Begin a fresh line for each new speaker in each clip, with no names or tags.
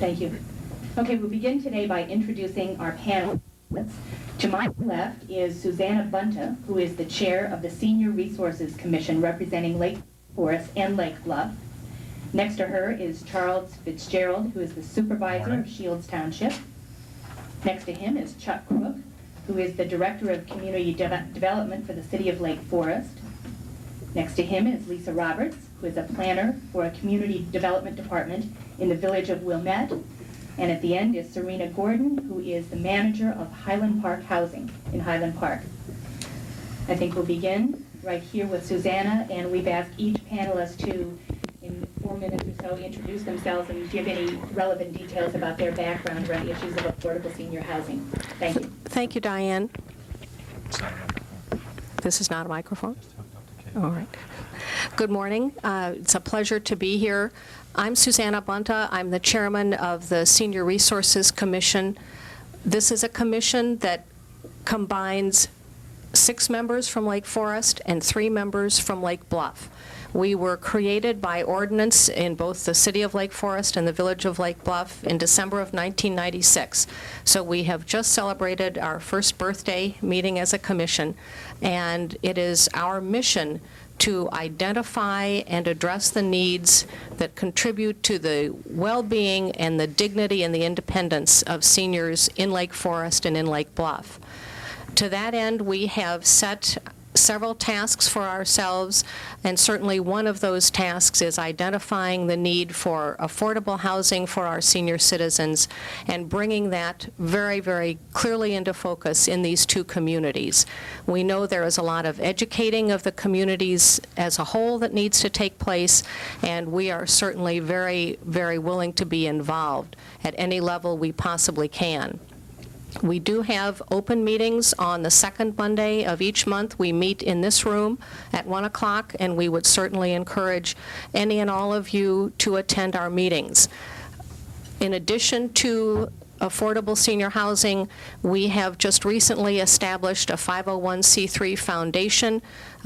Thank you. Okay, we'll begin today by introducing our panel. To my left is Susanna Bunta, who is the chair of the Senior Resources Commission representing Lake Forest and Lake Bluff. Next to her is Charles Fitzgerald, who is the supervisor of Shields Township. Next to him is Chuck Crook, who is the director of community development for the city of Lake Forest. Next to him is Lisa Roberts, who is a planner for a community development department in the village of Wilmette. And at the end is Serena Gordon, who is the manager of Highland Park Housing in Highland Park. I think we'll begin right here with Susanna, and we've asked each panelist to, in 4 minutes or so, introduce themselves and give any relevant details about their background around issues of affordable senior housing. Thank you.
Thank you, Diane. This is not a microphone? All right. Good morning. It's a pleasure to be here. I'm Susanna Bunta. I'm the chairman of the Senior Resources Commission. This is a commission that combines 6 members from Lake Forest and 3 members from Lake Bluff. We were created by ordinance in both the city of Lake Forest and the village of Lake Bluff in December of 1996. So we have just celebrated our first birthday meeting as a commission, and it is our mission to identify and address the needs that contribute to the well-being and the dignity and the independence of seniors in Lake Forest and in Lake Bluff. To that end, we have set several tasks for ourselves, and certainly one of those tasks is identifying the need for affordable housing for our senior citizens and bringing that very, very clearly into focus in these 2 communities. We know there is a lot of educating of the communities as a whole that needs to take place, and we are certainly very, very willing to be involved at any level we possibly can. We do have open meetings on the 2nd Monday of each month. We meet in this room at 1 o'clock, and we would certainly encourage any and all of you to attend our meetings. In addition to affordable senior housing, we have just recently established a 501c3 foundation,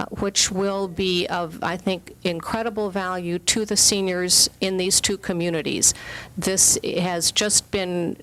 which will be of, I think, incredible value to the seniors in these 2 communities. This has just been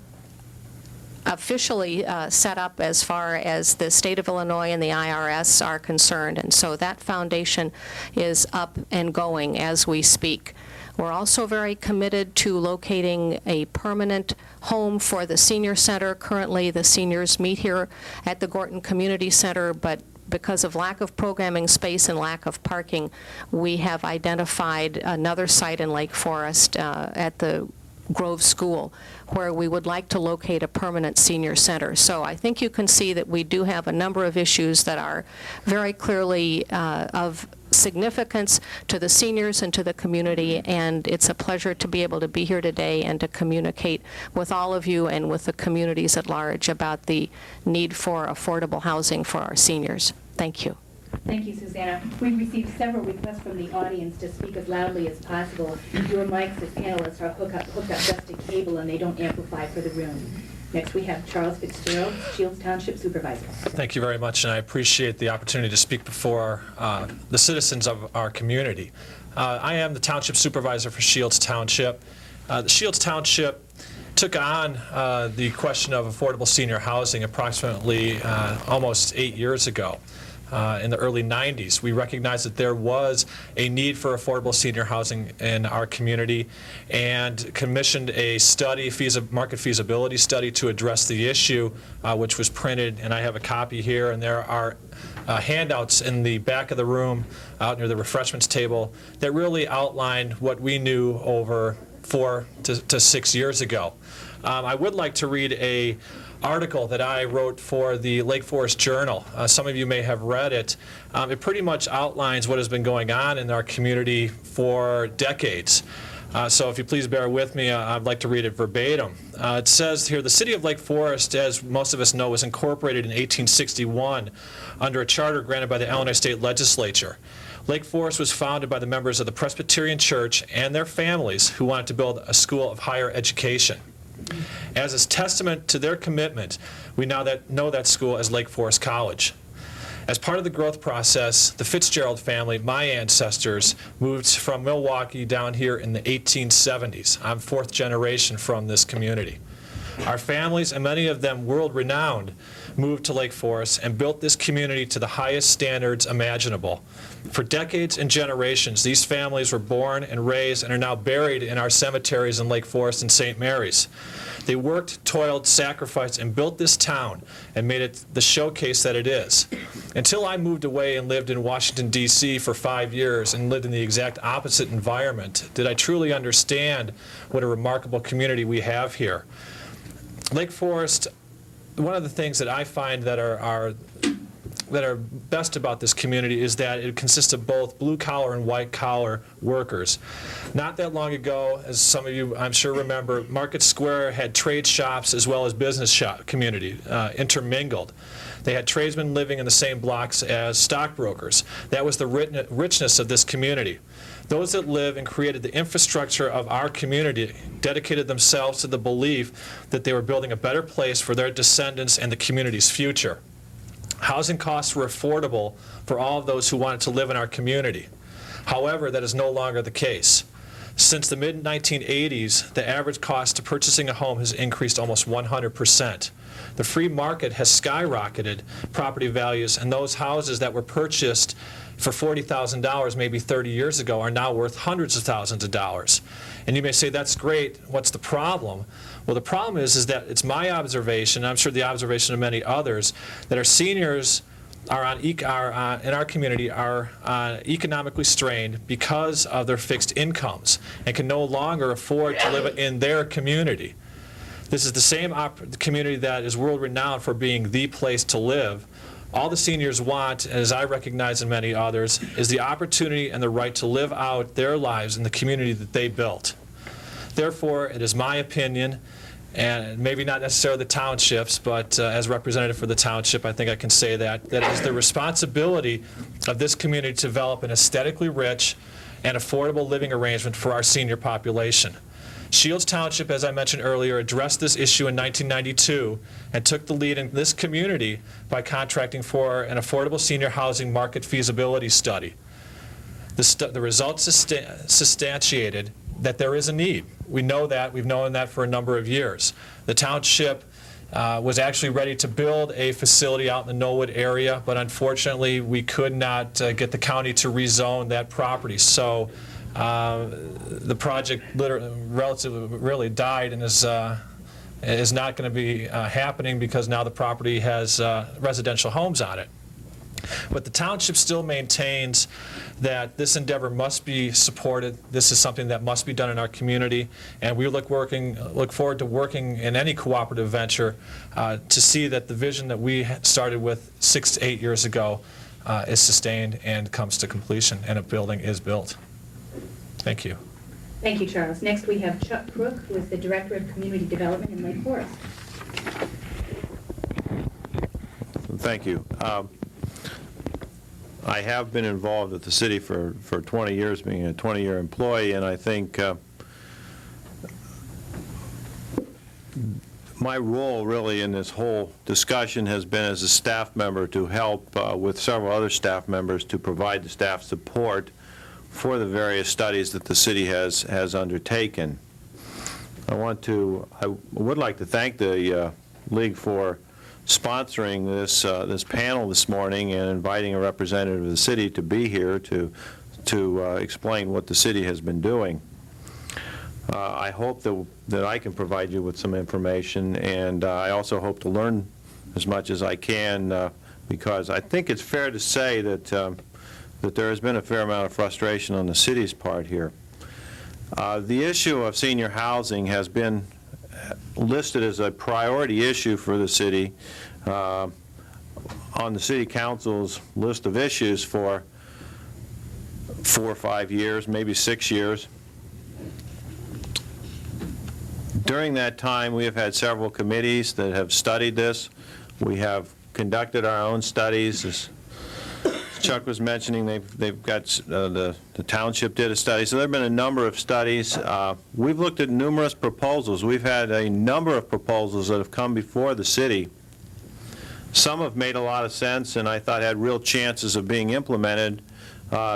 officially set up as far as the state of Illinois and the IRS are concerned, and so that foundation is up and going as we speak. We're also very committed to locating a permanent home for the senior center. Currently, the seniors meet here at the Gorton Community Center, but because of lack of programming space and lack of parking, we have identified another site in Lake Forest at the Grove School, where we would like to locate a permanent senior center. So I think you can see that we do have a number of issues that are very clearly of significance to the seniors and to the community, and it's a pleasure to be able to be here today and to communicate with all of you and with the communities at large about the need for affordable housing for our seniors. Thank you.
Thank you, Susanna. We've received several requests from the audience to speak as loudly as possible. Your mics as panelists are hooked up just to cable, and they don't amplify for the room. Next, we have Charles Fitzgerald, Shields Township Supervisor.
Thank you very much, and I appreciate the opportunity to speak before the citizens of our community. I am the Township Supervisor for Shields Township. The Shields Township took on the question of affordable senior housing approximately almost 8 years ago. In the early 90s, we recognized that there was a need for affordable senior housing in our community and commissioned a study, market feasibility study, to address the issue, which was printed, and I have a copy here, and there are handouts in the back of the room out near the refreshments table that really outlined what we knew over 4 to 6 years ago. I would like to read a article that I wrote for the Lake Forest Journal. Some of you may have read it. It pretty much outlines what has been going on in our community for decades. So if you please bear with me, I'd like to read it verbatim. It says here, the city of Lake Forest, as most of us know, was incorporated in 1861 under a charter granted by the Illinois State Legislature. Lake Forest was founded by the members of the Presbyterian Church and their families who wanted to build a school of higher education. As a testament to their commitment, we now know that school as Lake Forest College. As part of the growth process, the Fitzgerald family, my ancestors, moved from Milwaukee down here in the 1870s. I'm fourth generation from this community. Our families, and many of them world-renowned, moved to Lake Forest and built this community to the highest standards imaginable. For decades and generations, these families were born and raised and are now buried in our cemeteries in Lake Forest and St. Mary's. They worked, toiled, sacrificed, and built this town and made it the showcase that it is. Until I moved away and lived in Washington, D.C. for 5 years and lived in the exact opposite environment, did I truly understand what a remarkable community we have here. Lake Forest, one of the things that I find that are best about this community is that it consists of both blue-collar and white-collar workers. Not that long ago, as some of you I'm sure remember, Market Square had trade shops as well as business shop community intermingled. They had tradesmen living in the same blocks as stockbrokers. That was the richness of this community. Those that live and created the infrastructure of our community dedicated themselves to the belief that they were building a better place for their descendants and the community's future. Housing costs were affordable for all of those who wanted to live in our community. However, that is no longer the case. Since the mid-1980s, the average cost of purchasing a home has increased almost 100%. The free market has skyrocketed property values, and those houses that were purchased for $40,000 maybe 30 years ago are now worth hundreds of thousands of dollars. And you may say, that's great, what's the problem? Well, the problem is that it's my observation, and I'm sure the observation of many others, that our seniors in our community are economically strained because of their fixed incomes and can no longer afford to live in their community. This is the same community that is world-renowned for being the place to live. All the seniors want, as I recognize and many others, is the opportunity and the right to live out their lives in the community that they built. Therefore, it is my opinion, and maybe not necessarily the townships, but as representative for the township, I think I can say that it is the responsibility of this community to develop an aesthetically rich and affordable living arrangement for our senior population. Shields Township, as I mentioned earlier, addressed this issue in 1992 and took the lead in this community by contracting for an affordable senior housing market feasibility study. The results substantiated that there is a need. We know that. We've known that for a number of years. The township was actually ready to build a facility out in the Knollwood area, but unfortunately we could not get the county to rezone that property. So the project really died and is not going to be happening because now the property has residential homes on it. But the township still maintains that this endeavor must be supported. This is something that must be done in our community, and we look forward to working in any cooperative venture to see that the vision that we started with 6 to 8 years ago is sustained and comes to completion, and a building is built. Thank you.
Thank you, Charles. Next, we have Chuck Crook, who is the Director of Community Development in Lake Forest.
Thank you. I have been involved with the city for 20 years, being a 20-year employee, and I think my role really in this whole discussion has been as a staff member to help with several other staff members to provide the staff support for the various studies that the city has undertaken. I would like to thank the League for sponsoring this panel this morning and inviting a representative of the city to be here to explain what the city has been doing. I hope that I can provide you with some information, and I also hope to learn as much as I can because I think it's fair to say that there has been a fair amount of frustration on the city's part here. The issue of senior housing has been listed as a priority issue for the city on the City Council's list of issues for 4 or 5 years, maybe 6 years. During that time, we have had several committees that have studied this. We have conducted our own studies. As Chuck was mentioning, they've got the township did a study, so there have been a number of studies. We've looked at numerous proposals. We've had a number of proposals that have come before the city Some have made a lot of sense and I thought had real chances of being implemented.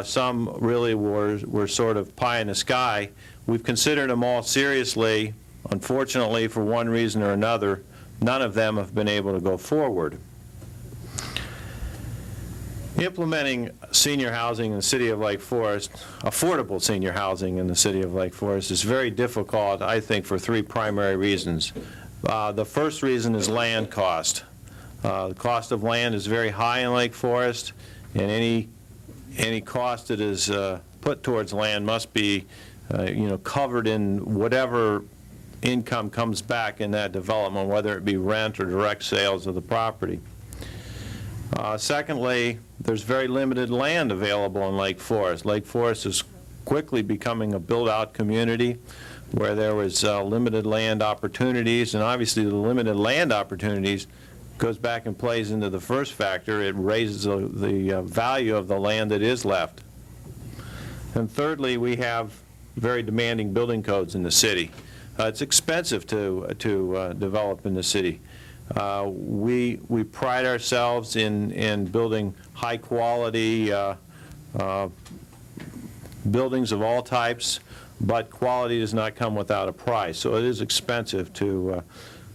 Some really were sort of pie in the sky. We've considered them all seriously. Unfortunately, for one reason or another, none of them have been able to go forward. Implementing senior housing in the city of Lake Forest, affordable senior housing in the city of Lake Forest, is very difficult, I think, for three primary reasons. The first reason is land cost. The cost of land is very high in Lake Forest, and any cost that is put towards land must be covered in whatever income comes back in that development, whether it be rent or direct sales of the property. Secondly, there's very limited land available in Lake Forest. Lake Forest is quickly becoming a build-out community where there was limited land opportunities, and obviously the limited land opportunities goes back and plays into the first factor. It raises the value of the land that is left. And thirdly, we have very demanding building codes in the city. It's expensive to develop in the city. We pride ourselves in building high-quality buildings of all types, but quality does not come without a price. So it is expensive to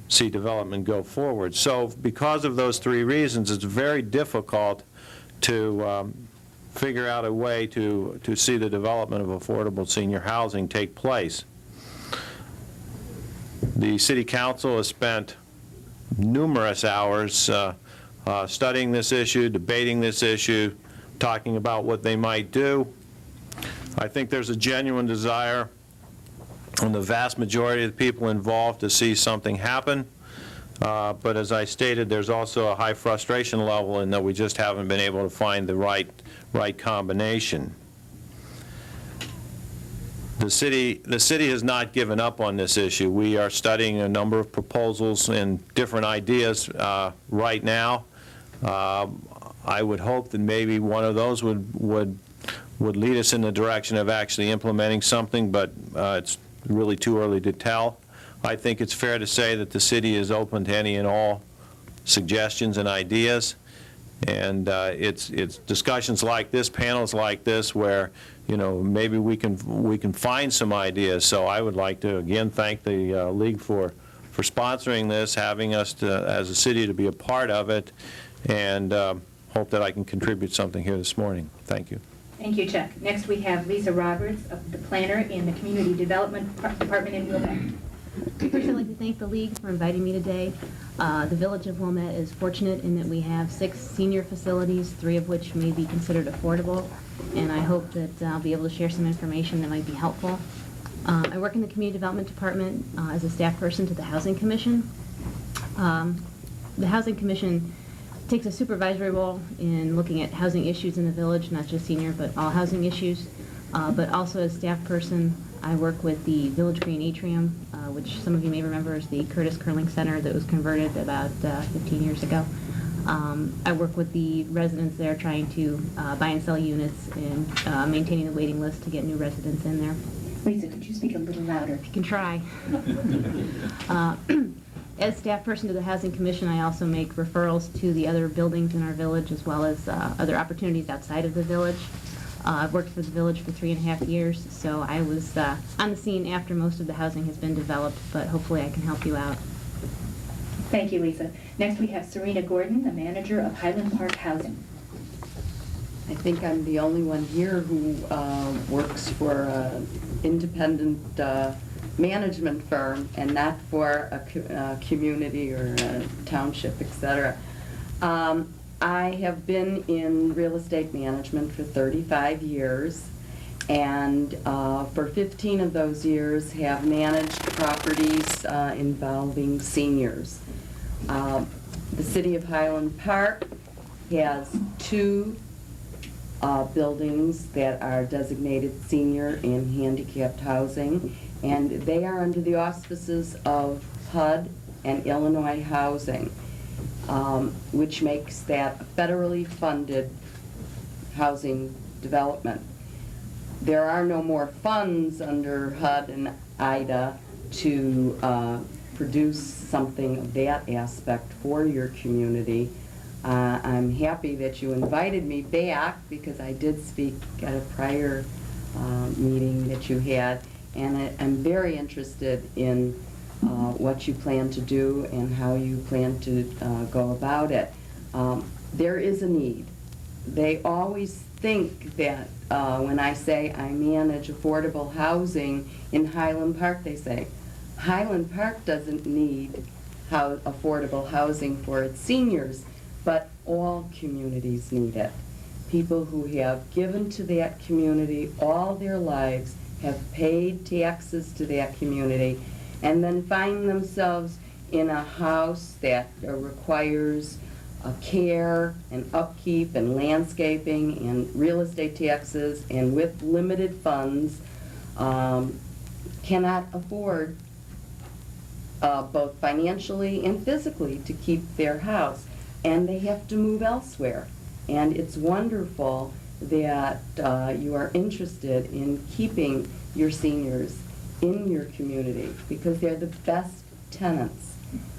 see development go forward. So because of those three reasons, it's very difficult to figure out a way to see the development of affordable senior housing take place. The City Council has spent numerous hours studying this issue, debating this issue, talking about what they might do. I think there's a genuine desire from the vast majority of the people involved to see something happen. But as I stated, there's also a high frustration level in that we just haven't been able to find the right combination. The city has not given up on this issue. We are studying a number of proposals and different ideas right now. I would hope that maybe one of those would lead us in the direction of actually implementing something, but it's really too early to tell. I think it's fair to say that the city is open to any and all suggestions and ideas, and it's discussions like this, panels like this, where maybe we can find some ideas. So I would like to again thank the League for sponsoring this, having us as a city to be a part of it, and hope that I can contribute something here this morning. Thank you.
Thank you, Chuck. Next, we have Lisa Roberts, the planner in the Community Development Department in Wilmette.
First, I'd like to thank the League for inviting me today. The Village of Wilmette is fortunate in that we have 6 senior facilities, 3 of which may be considered affordable, and I hope that I'll be able to share some information that might be helpful. I work in the Community Development Department as a staff person to the Housing Commission. The Housing Commission takes a supervisory role in looking at housing issues in the village, not just senior, but all housing issues. But also as staff person, I work with the Village Green Atrium, which some of you may remember is the Curtis Curling Center that was converted about 15 years ago. I work with the residents there trying to buy and sell units and maintaining the waiting list to get new residents in there.
Lisa, could you speak a little louder?
You can try. As staff person to the Housing Commission, I also make referrals to the other buildings in our village as well as other opportunities outside of the village. I've worked for the village for 3.5 years, so I was on the scene after most of the housing has been developed, but hopefully I can help you out.
Thank you, Lisa. Next, we have Serena Gordon, the manager of Highland Park Housing.
I think I'm the only one here who works for an independent management firm and not for a community or a township, etc. I have been in real estate management for 35 years, and for 15 of those years have managed properties involving seniors. The City of Highland Park has 2 buildings that are designated senior and handicapped housing, and they are under the auspices of HUD and Illinois Housing, which makes that a federally funded housing development. There are no more funds under HUD and IDA to produce something of that aspect for your community. I'm happy that you invited me back because I did speak at a prior meeting that you had, and I'm very interested in what you plan to do and how you plan to go about it. There is a need. They always think that when I say I manage affordable housing in Highland Park, they say, Highland Park doesn't need affordable housing for its seniors, but all communities need it. People who have given to that community all their lives, have paid taxes to that community, and then find themselves in a house that requires care and upkeep and landscaping and real estate taxes, and with limited funds, cannot afford both financially and physically to keep their house, and they have to move elsewhere. And it's wonderful that you are interested in keeping your seniors in your community, because they're the best tenants.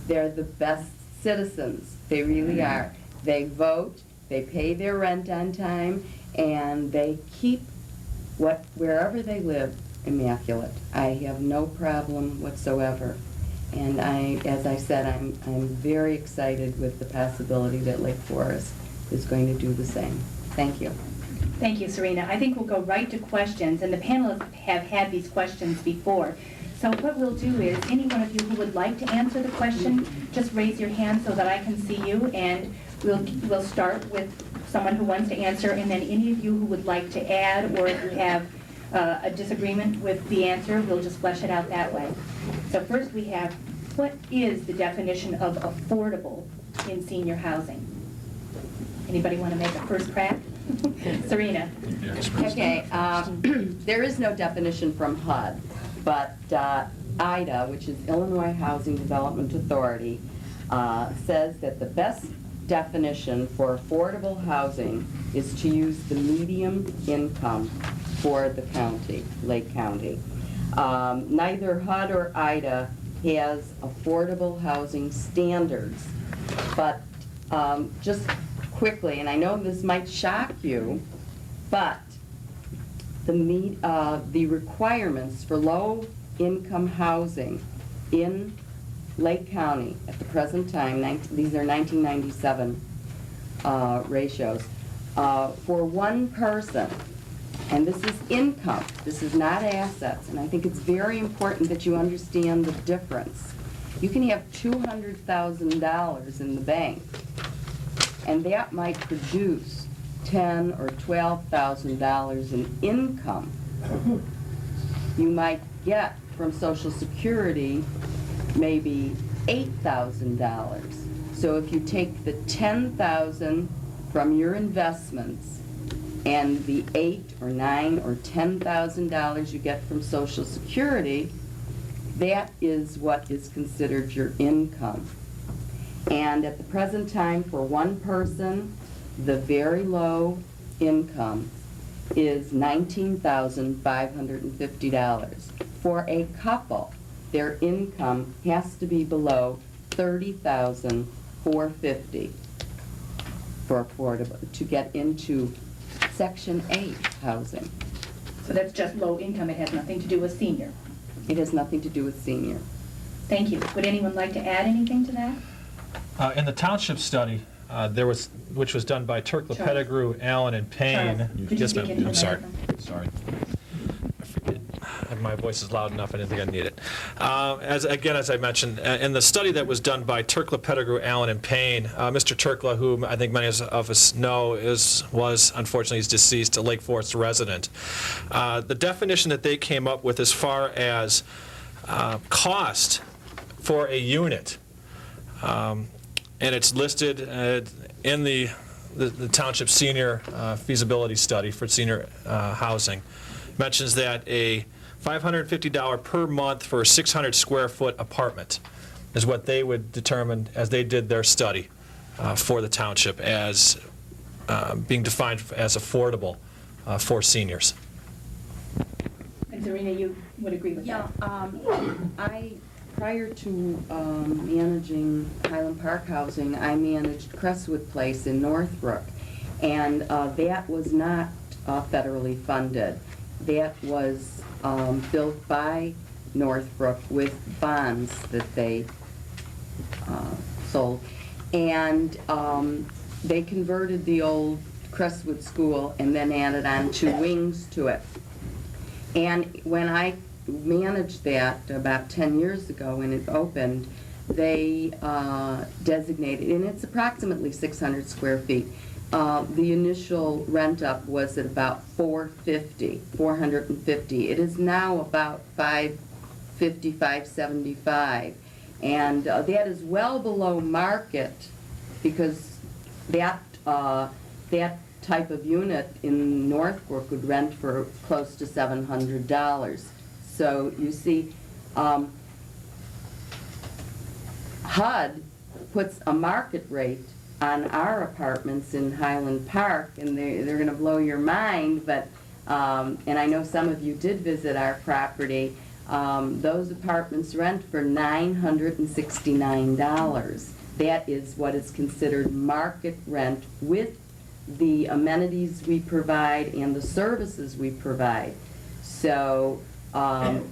They're the best citizens. They really are. They vote, they pay their rent on time, and they keep wherever they live immaculate. I have no problem whatsoever. And as I said, I'm very excited with the possibility that Lake Forest is going to do the same. Thank you.
Thank you, Serena. I think we'll go right to questions, and the panelists have had these questions before. So what we'll do is, any one of you who would like to answer the question, just raise your hand so that I can see you, and we'll start with someone who wants to answer, and then any of you who would like to add, or if you have a disagreement with the answer, we'll just flesh it out that way. So first we have, what is the definition of affordable in senior housing? Anybody want to make a first crack? Serena.
Okay, there is no definition from HUD, but IDA, which is Illinois Housing Development Authority, says that the best definition for affordable housing is to use the median income for the county, Lake County. Neither HUD or IDA has affordable housing standards, but just quickly, and I know this might shock you, but the requirements for low-income housing in Lake County at the present time, these are 1997 ratios, for one person, and this is income, this is not assets, and I think it's very important that you understand the difference. You can have $200,000 in the bank, and that might produce $10,000 or $12,000 in income. You might get from Social Security maybe $8,000. So if you take the $10,000 from your investments and the $8,000 or $9,000 or $10,000 you get from Social Security, that is what is considered your income. And at the present time, for one person, the very low income is $19,550. For a couple, their income has to be below $30,450 for affordable, to get into Section 8 housing.
So that's just low income, it has nothing to do with senior.
It has nothing to do with senior.
Thank you. Would anyone like to add anything to that?
In the township study, which was done by Turkla,
Charles.
Pettigrew, Allen, and Payne.
Charles, could you
Yes,
speak
ma'am.
into the
I'm sorry.
microphone?
Sorry. I forget. My voice is loud enough. I didn't think I'd need it. As I mentioned, in the study that was done by Turkla, Pettigrew, Allen, and Payne, Mr. Turkla, whom I think many of us know, was unfortunately he's deceased, a Lake Forest resident. The definition that they came up with as far as cost for a unit, and it's listed in the township senior feasibility study for senior housing, mentions that a $550 per month for a 600 square foot apartment is what they would determine as they did their study for the township as being defined as affordable for seniors.
And Serena, you would agree with
Yeah,
that?
I
prior to managing Highland Park Housing, I managed Crestwood Place in Northbrook, and that was not federally funded. That was built by Northbrook with bonds that they sold. And they converted the old Crestwood School and then added on 2 wings to it. And when I managed that about 10 years ago when it opened, they designated, and it's approximately 600 square feet. The initial rent-up was at about $450. It is now about $550, $575. And that is well below market, because that type of unit in Northbrook would rent for close to $700. So you see, HUD puts a market rate on our apartments in Highland Park, and they're going to blow your mind, but, and I know some of you did visit our property, those apartments rent for $969. That is what is considered market rent with the amenities we provide and the services we provide. So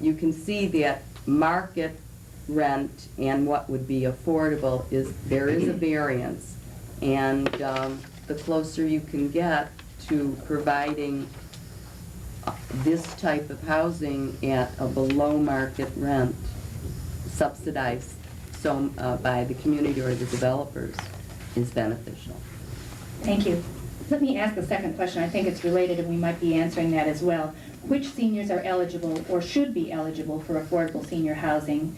you can see that market rent and what would be affordable there is a variance. And the closer you can get to providing this type of housing at a below market rent, subsidized by the community or the developers, is beneficial.
Thank you. Let me ask a second question. I think it's related, and we might be answering that as well. Which seniors are eligible or should be eligible for affordable senior housing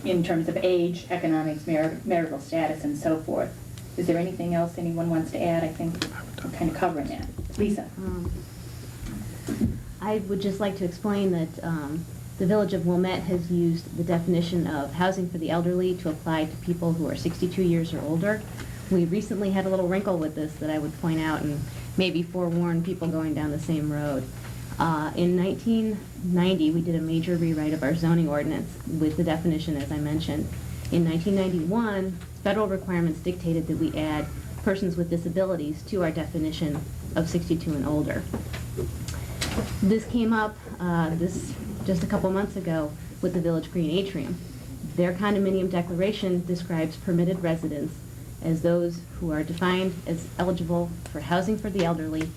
in terms of age, economics, marital status, and so forth? Is there anything else anyone wants to add? I think we're kind of covering that. Lisa?
I would just like to explain that the Village of Wilmette has used the definition of housing for the elderly to apply to people who are 62 years or older. We recently had a little wrinkle with this that I would point out and maybe forewarn people going down the same road. In 1990, we did a major rewrite of our zoning ordinance with the definition, as I mentioned. In 1991, federal requirements dictated that we add persons with disabilities to our definition of 62 and older. This came up just a couple months ago with the Village Green Atrium. Their condominium declaration describes permitted residents as those who are defined as eligible for housing for the elderly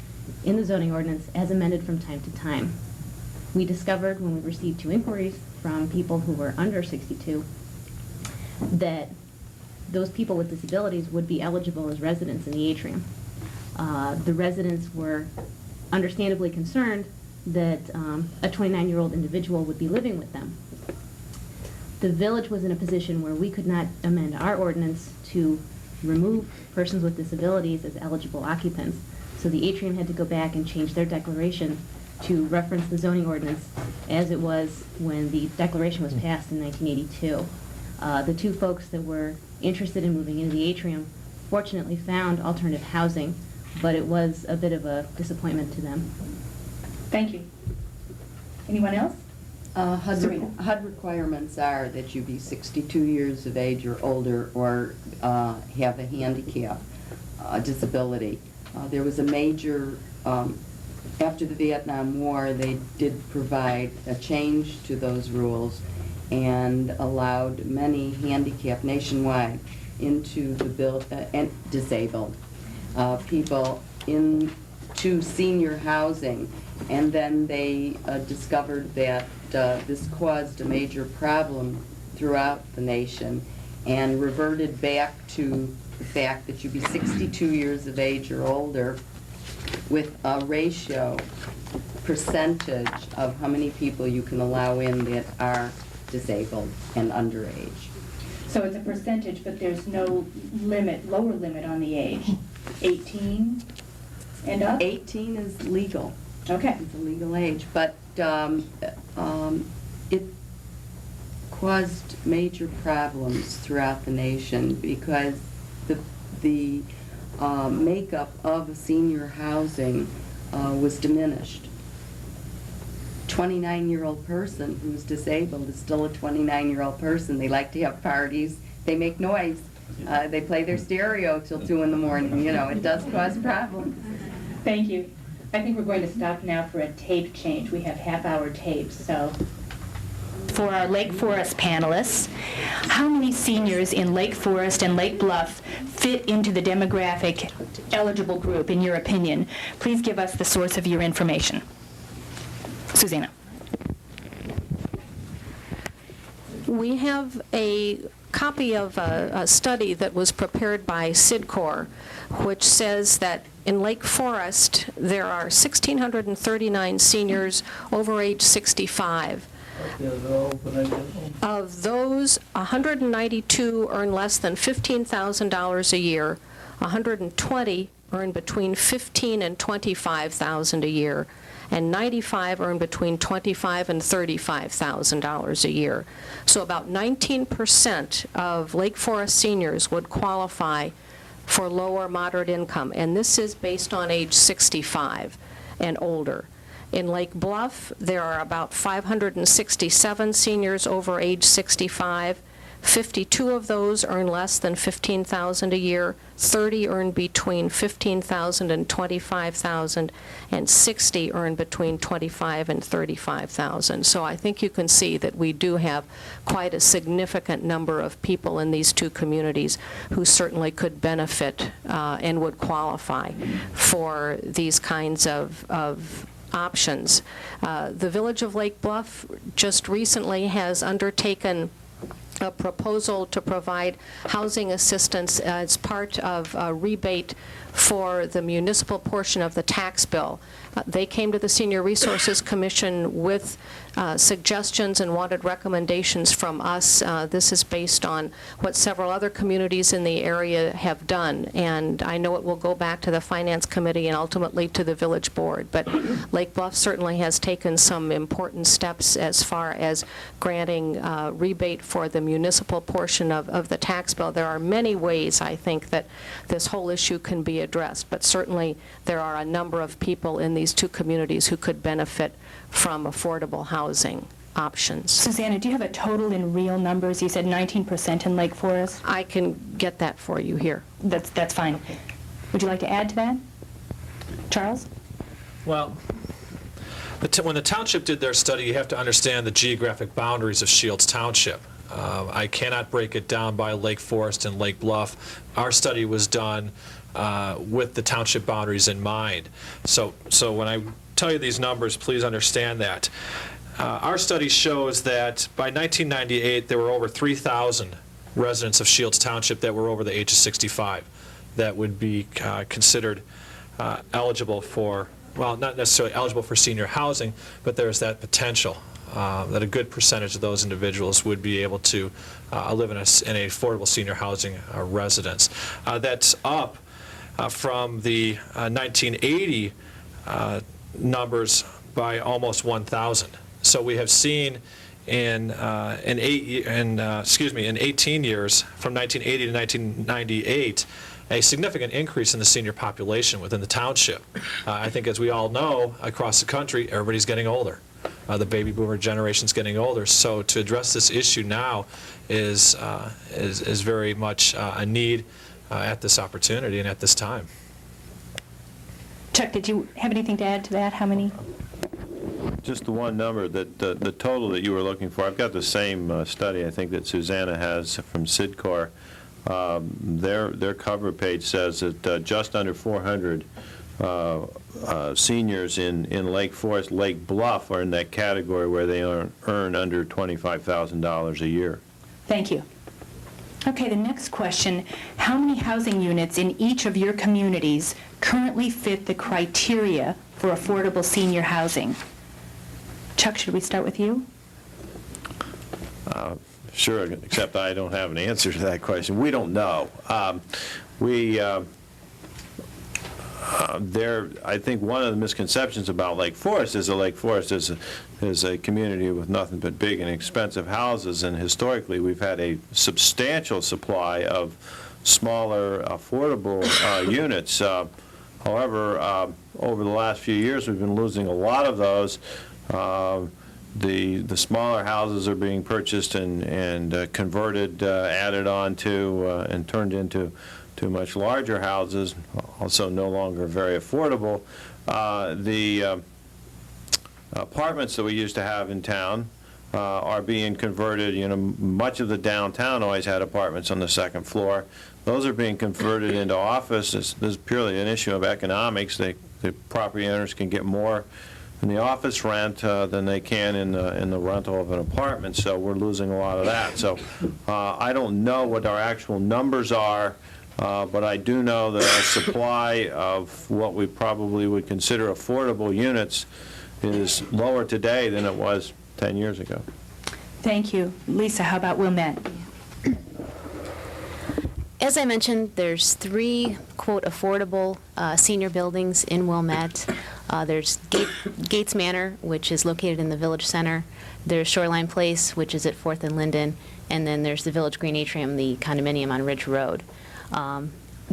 in the zoning ordinance as amended from time to time. We discovered when we received 2 inquiries from people who were under 62 that those people with disabilities would be eligible as residents in the atrium. The residents were understandably concerned that a 29-year-old individual would be living with them. The village was in a position where we could not amend our ordinance to remove persons with disabilities as eligible occupants. So the atrium had to go back and change their declaration to reference the zoning ordinance as it was when the declaration was passed in 1982. The 2 folks that were interested in moving into the atrium fortunately found alternative housing, but it was a bit of a disappointment to them.
Thank you. Anyone else?
HUD requirements are that you be 62 years of age or older or have a handicap, disability. There was a major, after the Vietnam War, they did provide a change to those rules and allowed many handicapped nationwide into the and disabled people into senior housing. And then they discovered that this caused a major problem throughout the nation and reverted back to the fact that you be 62 years of age or older with a ratio percentage of how many people you can allow in that are disabled and underage.
So it's a percentage, but there's no limit, lower limit on the age? 18 and up?
18 is legal.
Okay.
It's a legal age, but it caused major problems throughout the nation because the makeup of senior housing was diminished. 29-year-old person who's disabled is still a 29-year-old person. They like to have parties. They make noise. They play their stereo till 2 in the morning. You know, it does cause problems.
Thank you. I think we're going to stop now for a tape change. We have half-hour tapes, so. For our Lake Forest panelists, how many seniors in Lake Forest and Lake Bluff fit into the demographic eligible group, in your opinion? Please give us the source of your information. Susanna.
We have a copy of a study that was prepared by CIDCOR, which says that in Lake Forest, there are 1,639 seniors over age 65. Of those, 192 earn less than $15,000 a year, 120 earn between $15,000 and $25,000 a year, and 95 earn between $25,000 and $35,000 a year. So about 19% of Lake Forest seniors would qualify for low or moderate income, and this is based on age 65 and older. In Lake Bluff, there are about 567 seniors over age 65. 52 of those earn less than $15,000 a year, 30 earn between $15,000 and $25,000, and 60 earn between $25,000 and $35,000. So I think you can see that we do have quite a significant number of people in these two communities who certainly could benefit and would qualify for these kinds of options. The Village of Lake Bluff just recently has undertaken a proposal to provide housing assistance as part of a rebate for the municipal portion of the tax bill. They came to the Senior Resources Commission with suggestions and wanted recommendations from us. This is based on what several other communities in the area have done, and I know it will go back to the Finance Committee and ultimately to the Village Board. But Lake Bluff certainly has taken some important steps as far as granting rebate for the municipal portion of the tax bill. There are many ways, I think, that this whole issue can be addressed, but certainly there are a number of people in these two communities who could benefit from affordable housing options.
Susanna, do you have a total in real numbers? You said 19% in Lake Forest.
I can get that for you here.
That's fine. Okay. Would you like to add to that? Charles?
Well, when the township did their study, you have to understand the geographic boundaries of Shields Township. I cannot break it down by Lake Forest and Lake Bluff. Our study was done with the township boundaries in mind. So when I tell you these numbers, please understand that. Our study shows that by 1998, there were over 3,000 residents of Shields Township that were over the age of 65 that would be considered eligible for, well, not necessarily eligible for senior housing, but there's that potential that a good percentage of those individuals would be able to live in a affordable senior housing residence. That's up from the 1980 numbers by almost 1,000. So we have seen in 18 years, from 1980 to 1998, a significant increase in the senior population within the township. I think, as we all know, across the country, everybody's getting older. The baby boomer generation's getting older. So to address this issue now is very much a need at this opportunity and at this time.
Chuck, did you have anything to add to that? How many?
Just the one number, that the total that you were looking for. I've got the same study, I think, that Susanna has from CIDCOR. Their cover page says that just under 400 seniors in Lake Forest, Lake Bluff are in that category where they earn under $25,000 a year.
Thank you. Okay, the next question, how many housing units in each of your communities currently fit the criteria for affordable senior housing? Chuck, should we start with you?
Sure, except I don't have an answer to that question. We don't know. I think one of the misconceptions about Lake Forest is that Lake Forest is a community with nothing but big and expensive houses, and historically we've had a substantial supply of smaller, affordable units. However, over the last few years we've been losing a lot of those The smaller houses are being purchased and converted, added on to, and turned into much larger houses, also no longer very affordable. The apartments that we used to have in town are being converted. You know, much of the downtown always had apartments on the second floor. Those are being converted into office. This is purely an issue of economics. The property owners can get more in the office rent than they can in the rental of an apartment, so we're losing a lot of that. So I don't know what our actual numbers are, but I do know that our supply of what we probably would consider affordable units is lower today than it was 10 years ago.
Thank you. Lisa, how about Wilmette?
As I mentioned, there's 3, quote, affordable senior buildings in Wilmette. There's Gates Manor, which is located in the Village Center. There's Shoreline Place, which is at 4th and Linden. And then there's the Village Green Atrium, the condominium on Ridge Road.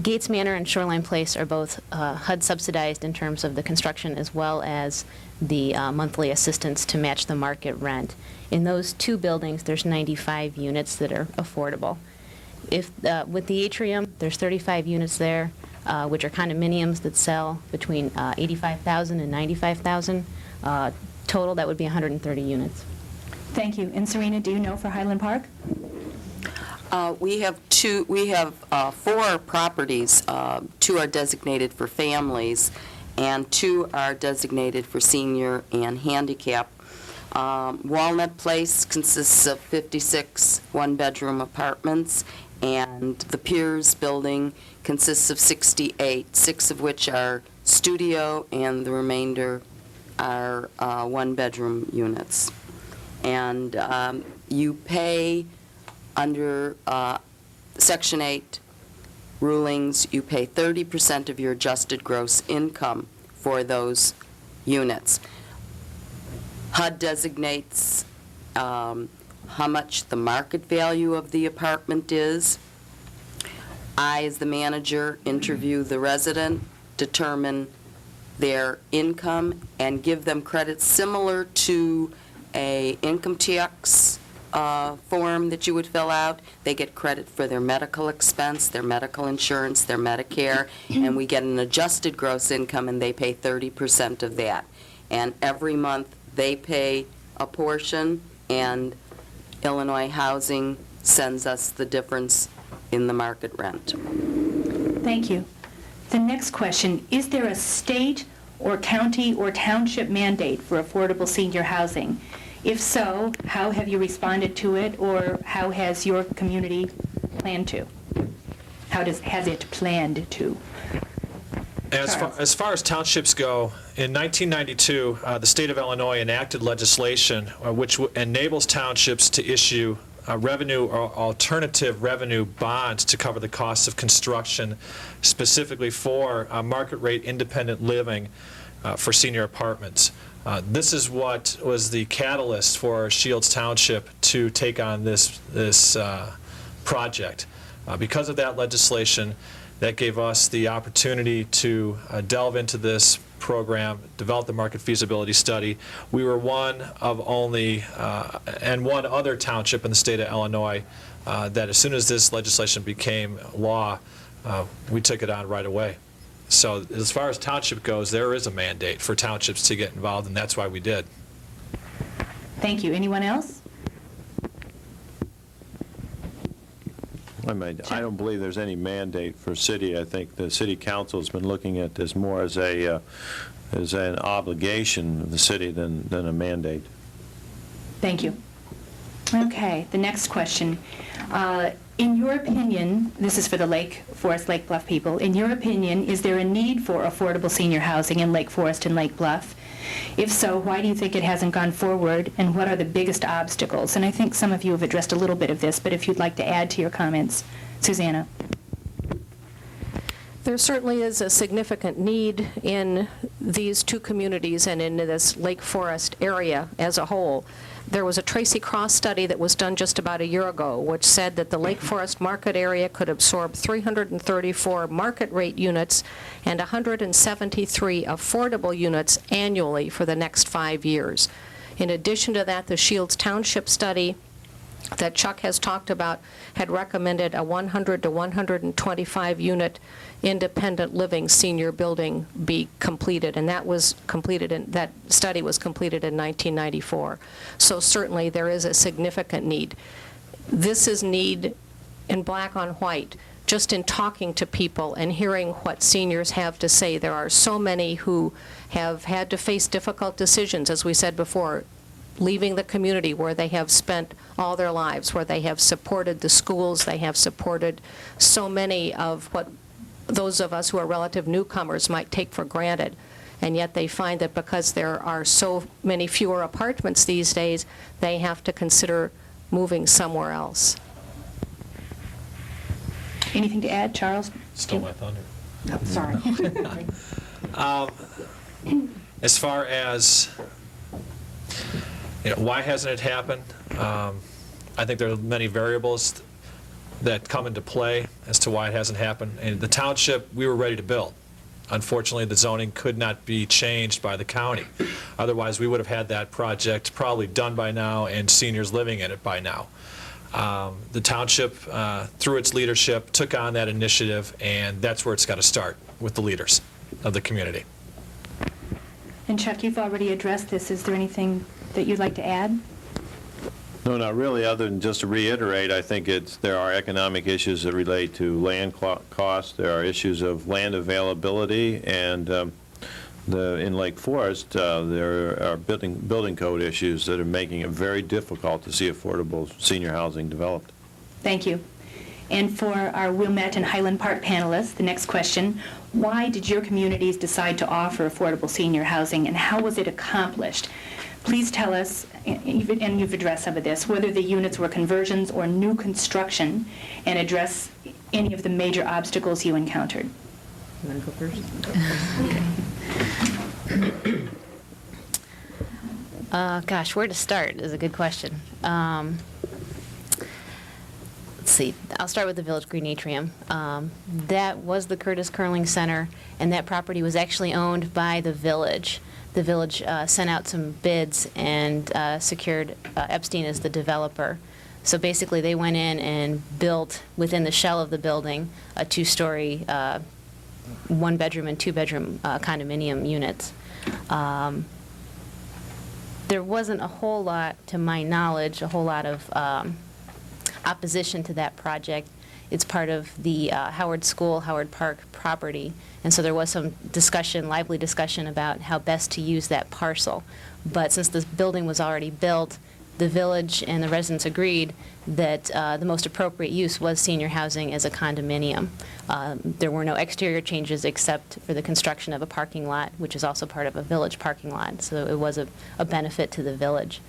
Gates Manor and Shoreline Place are both HUD subsidized in terms of the construction as well as the monthly assistance to match the market rent. In those 2 buildings, there's 95 units that are affordable. If with the atrium, there's 35 units there, which are condominiums that sell between $85,000 and $95,000. Total, that would be 130 units.
Thank you. And Serena, do you know for Highland Park?
We have 4 properties. 2 are designated for families, and 2 are designated for senior and handicap. Walnut Place consists of 56 one-bedroom apartments, and the Piers building consists of 68, 6 of which are studio, and the remainder are one-bedroom units. And you pay under Section 8 rulings, you pay 30% of your adjusted gross income for those units. HUD designates how much the market value of the apartment is. I, as the manager, interview the resident, determine their income, and give them credit similar to a income tax form that you would fill out. They get credit for their medical expense, their medical insurance, their Medicare, and we get an adjusted gross income, and they pay 30% of that. And every month they pay a portion, and Illinois Housing sends us the difference in the market rent.
Thank you. The next question, is there a state or county or township mandate for affordable senior housing? If so, how have you responded to it, or how has your community planned to? Has it planned to?
As far as townships go, in 1992, the state of Illinois enacted legislation which enables townships to issue revenue or alternative revenue bonds to cover the costs of construction, specifically for market rate independent living for senior apartments. This is what was the catalyst for Shields Township to take on this project. Because of that legislation, that gave us the opportunity to delve into this program, develop the market feasibility study. We were one of only, and one other township in the state of Illinois, that as soon as this legislation became law, we took it on right away. So as far as township goes, there is a mandate for townships to get involved, and that's why we did.
Thank you. Anyone else?
I don't believe there's any mandate for city. I think the city council has been looking at this more as an obligation of the city than a mandate.
Thank you. Okay, the next question. In your opinion, this is for the Lake Forest, Lake Bluff people, in your opinion, is there a need for affordable senior housing in Lake Forest and Lake Bluff? If so, why do you think it hasn't gone forward, and what are the biggest obstacles? And I think some of you have addressed a little bit of this, but if you'd like to add to your comments. Susanna.
There certainly is a significant need in these two communities and into this Lake Forest area as a whole, there was a Tracy Cross study that was done just about a year ago, which said that the Lake Forest market area could absorb 334 market rate units and 173 affordable units annually for the next 5 years. In addition to that, the Shields Township study that Chuck has talked about had recommended a 100 to 125 unit independent living senior building be completed, and that study was completed in 1994. So certainly there is a significant need. This is need in black on white. Just in talking to people and hearing what seniors have to say, there are so many who have had to face difficult decisions, as we said before, leaving the community where they have spent all their lives, where they have supported the schools, they have supported so many of what those of us who are relative newcomers might take for granted. And yet they find that because there are so many fewer apartments these days, they have to consider moving somewhere else.
Anything to add, Charles?
Stole my thunder.
Oh, sorry.
As far as, why hasn't it happened? I think there are many variables that come into play as to why it hasn't happened. And the township, we were ready to build. Unfortunately, the zoning could not be changed by the county. Otherwise, we would have had that project probably done by now and seniors living in it by now. The township, through its leadership, took on that initiative, and that's where it's got to start, with the leaders of the community.
And Chuck, you've already addressed this. Is there anything that you'd like to add?
No, not really, other than just to reiterate, I think there are economic issues that relate to land costs, there are issues of land availability, and in Lake Forest, there are building code issues that are making it very difficult to see affordable senior housing developed.
Thank you. And for our Wilmette and Highland Park panelists, the next question: why did your communities decide to offer affordable senior housing, and how was it accomplished? Please tell us, and you've addressed some of this, whether the units were conversions or new construction, and address any of the major obstacles you encountered.
You want to go first?
Gosh, where to start is a good question. Let's see. I'll start with the Village Green Atrium. That was the Curtis Curling Center, and that property was actually owned by the village. The village sent out some bids and secured Epstein as the developer. So basically, they went in and built within the shell of the building a two-story, one-bedroom and two-bedroom condominium units. There wasn't a whole lot, to my knowledge, a whole lot of opposition to that project. It's part of the Howard School, Howard Park property, and so there was some discussion, lively discussion about how best to use that parcel. But since the building was already built, the village and the residents agreed that the most appropriate use was senior housing as a condominium. There were no exterior changes except for the construction of a parking lot, which is also part of a village parking lot, so it was a benefit to the village.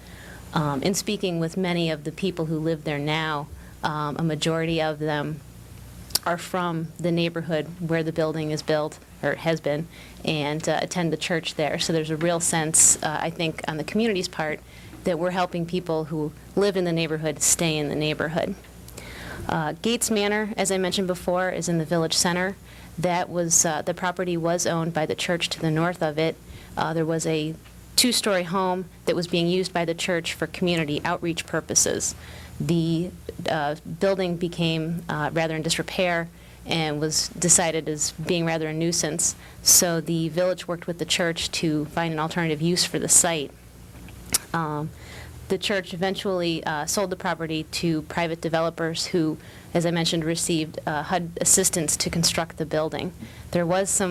In speaking with many of the people who live there now, a majority of them are from the neighborhood where the building is built, or has been, and attend the church there. So there's a real sense, I think, on the community's part, that we're helping people who live in the neighborhood stay in the neighborhood. Gates Manor, as I mentioned before, is in the village center. That was, the property was owned by the church to the north of it. There was a two-story home that was being used by the church for community outreach purposes. The building became rather in disrepair and was decided as being rather a nuisance. So the village worked with the church to find an alternative use for the site. The church eventually sold the property to private developers who, as I mentioned, received HUD assistance to construct the building. There was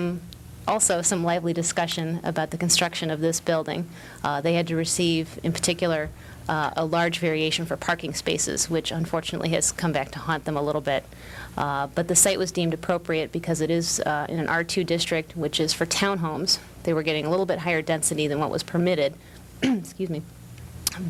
also some lively discussion about the construction of this building. They had to receive, in particular, a large variation for parking spaces, which unfortunately has come back to haunt them a little bit. But the site was deemed appropriate because it is in an R2 district, which is for townhomes. They were getting a little bit higher density than what was permitted. Excuse me.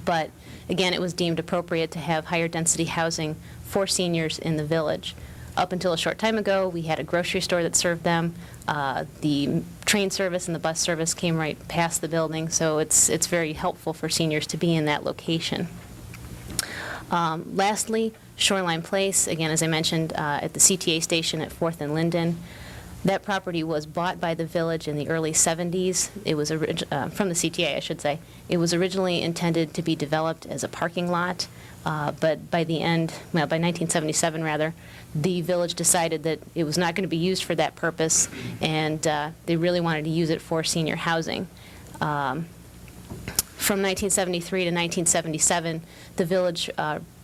But again, it was deemed appropriate to have higher density housing for seniors in the village. Up until a short time ago, we had a grocery store that served them. The train service and the bus service came right past the building, so it's very helpful for seniors to be in that location. Lastly, Shoreline Place, again, as I mentioned, at the CTA station at 4th and Linden. That property was bought by the village in the early 70s. It was from the CTA, I should say. It was originally intended to be developed as a parking lot, but by the end, well, by 1977 rather, the village decided that it was not going to be used for that purpose, and they really wanted to use it for senior housing. From 1973 to 1977, the village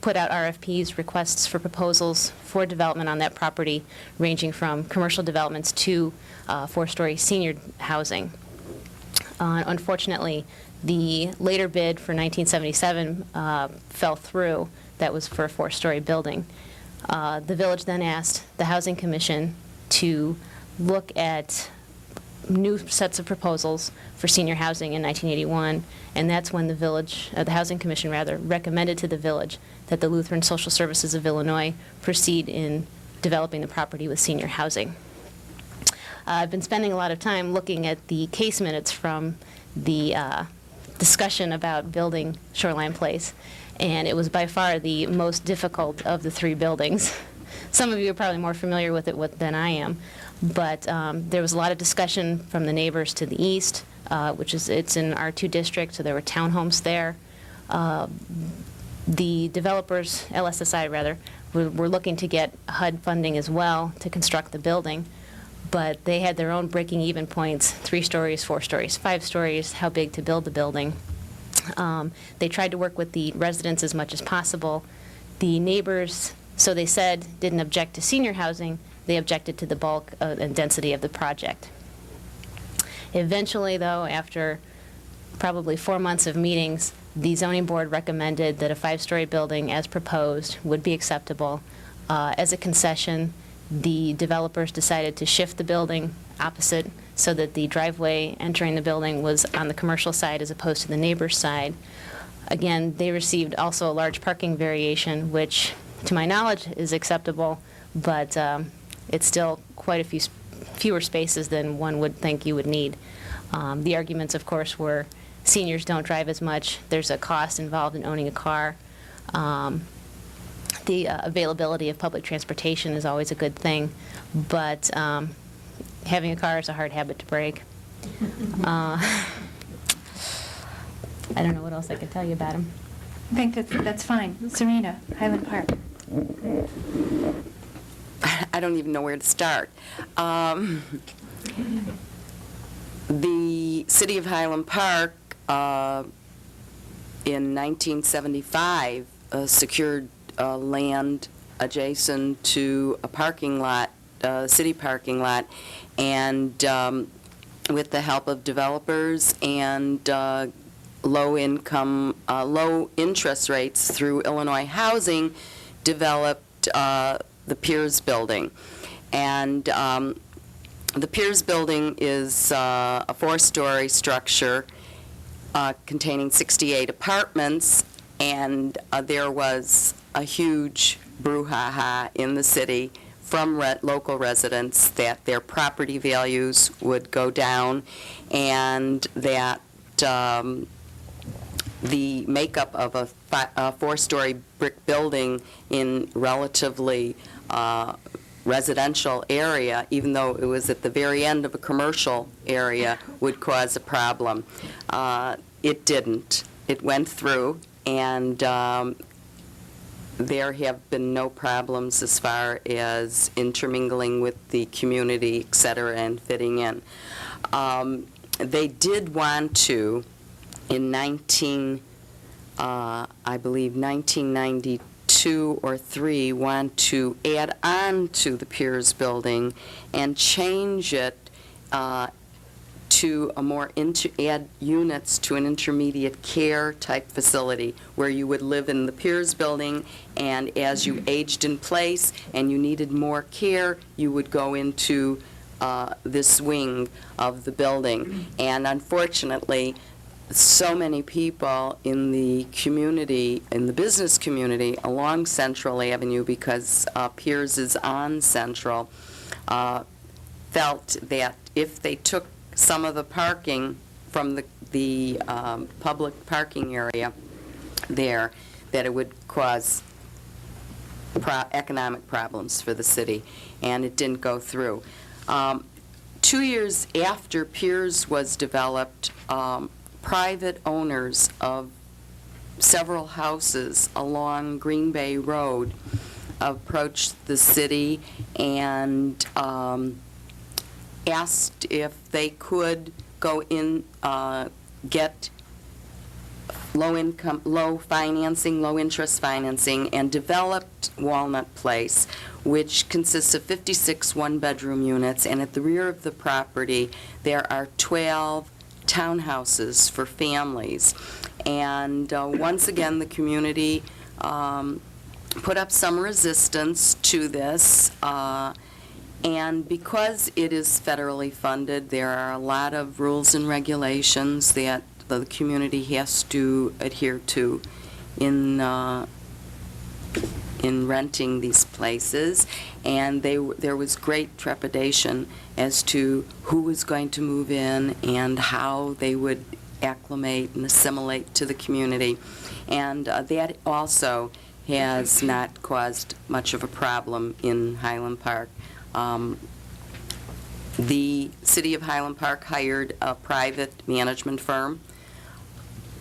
put out RFPs, requests for proposals for development on that property, ranging from commercial developments to four-story senior housing. Unfortunately, the later bid for 1977 fell through. That was for a four-story building. The village then asked the Housing Commission to look at new sets of proposals for senior housing in 1981, and that's when the village, the Housing Commission rather, recommended to the village that the Lutheran Social Services of Illinois proceed in developing the property with senior housing. I've been spending a lot of time looking at the case minutes from the discussion about building Shoreline Place, and it was by far the most difficult of the three buildings. Some of you are probably more familiar with it than I am, but there was a lot of discussion from the neighbors to the east, it's in R2 district, so there were townhomes there. The developers, LSSI rather, were looking to get HUD funding as well to construct the building, but they had their own breaking even points, 3 stories, 4 stories, 5 stories, how big to build the building. They tried to work with the residents as much as possible. The neighbors, so they said, didn't object to senior housing. They objected to the bulk and density of the project. Eventually, though, after probably 4 months of meetings, the zoning board recommended that a 5-story building, as proposed, would be acceptable. As a concession, the developers decided to shift the building opposite so that the driveway entering the building was on the commercial side as opposed to the neighbor's side. Again, they received also a large parking variation, which, to my knowledge, is acceptable, but it's still quite a few fewer spaces than one would think you would need. The arguments, of course, were seniors don't drive as much. There's a cost involved in owning a car. The availability of public transportation is always a good thing, but having a car is a hard habit to break. I don't know what else I could tell you about them.
I think that's fine. Serena, Highland Park.
I don't even know where to start. The City of Highland Park in 1975 secured land adjacent to a parking lot, city parking lot, and with the help of developers and low interest rates through Illinois Housing, developed the Piers Building. And the Piers Building is a 4-story structure containing 68 apartments, and there was a huge brouhaha in the city from local residents that their property values would go down, and that the makeup of a 4-story brick building in relatively residential area, even though it was at the very end of a commercial area, would cause a problem. It didn't. It went through, and there have been no problems as far as intermingling with the community, et cetera, and fitting in. They did want to, in I believe 1992 or 3, want to add on to the Piers Building and change it to a more, add units to an intermediate care type facility where you would live in the Piers Building, and as you aged in place and you needed more care, you would go into this wing of the building. And unfortunately, so many people in the community, in the business community along Central Avenue, because Piers is on Central, felt that if they took some of the parking from the public parking area there, that it would cause economic problems for the city, and it didn't go through. 2 years after Piers was developed, private owners of several houses along Green Bay Road approached the city and asked if they could go in, get low interest financing, and developed Walnut Place, which consists of 56 one-bedroom units, and at the rear of the property there are 12 townhouses for families. And once again, the community put up some resistance to this, and because it is federally funded, there are a lot of rules and regulations that the community has to adhere to in renting these places, and there was great trepidation as to who was going to move in and how they would acclimate and assimilate to the community. And that also has not caused much of a problem in Highland Park. The City of Highland Park hired a private management firm,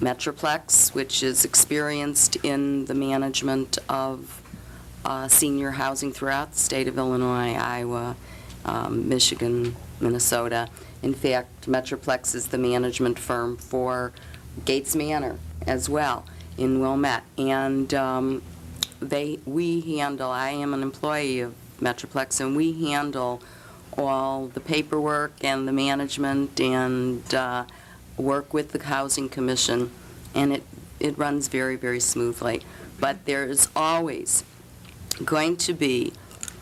Metroplex, which is experienced in the management of senior housing throughout the state of Illinois, Iowa, Michigan, Minnesota. In fact, Metroplex is the management firm for Gates Manor as well in Wilmette. And I am an employee of Metroplex, and we handle all the paperwork and the management and work with the Housing Commission, and it runs very, very smoothly. But there is always going to be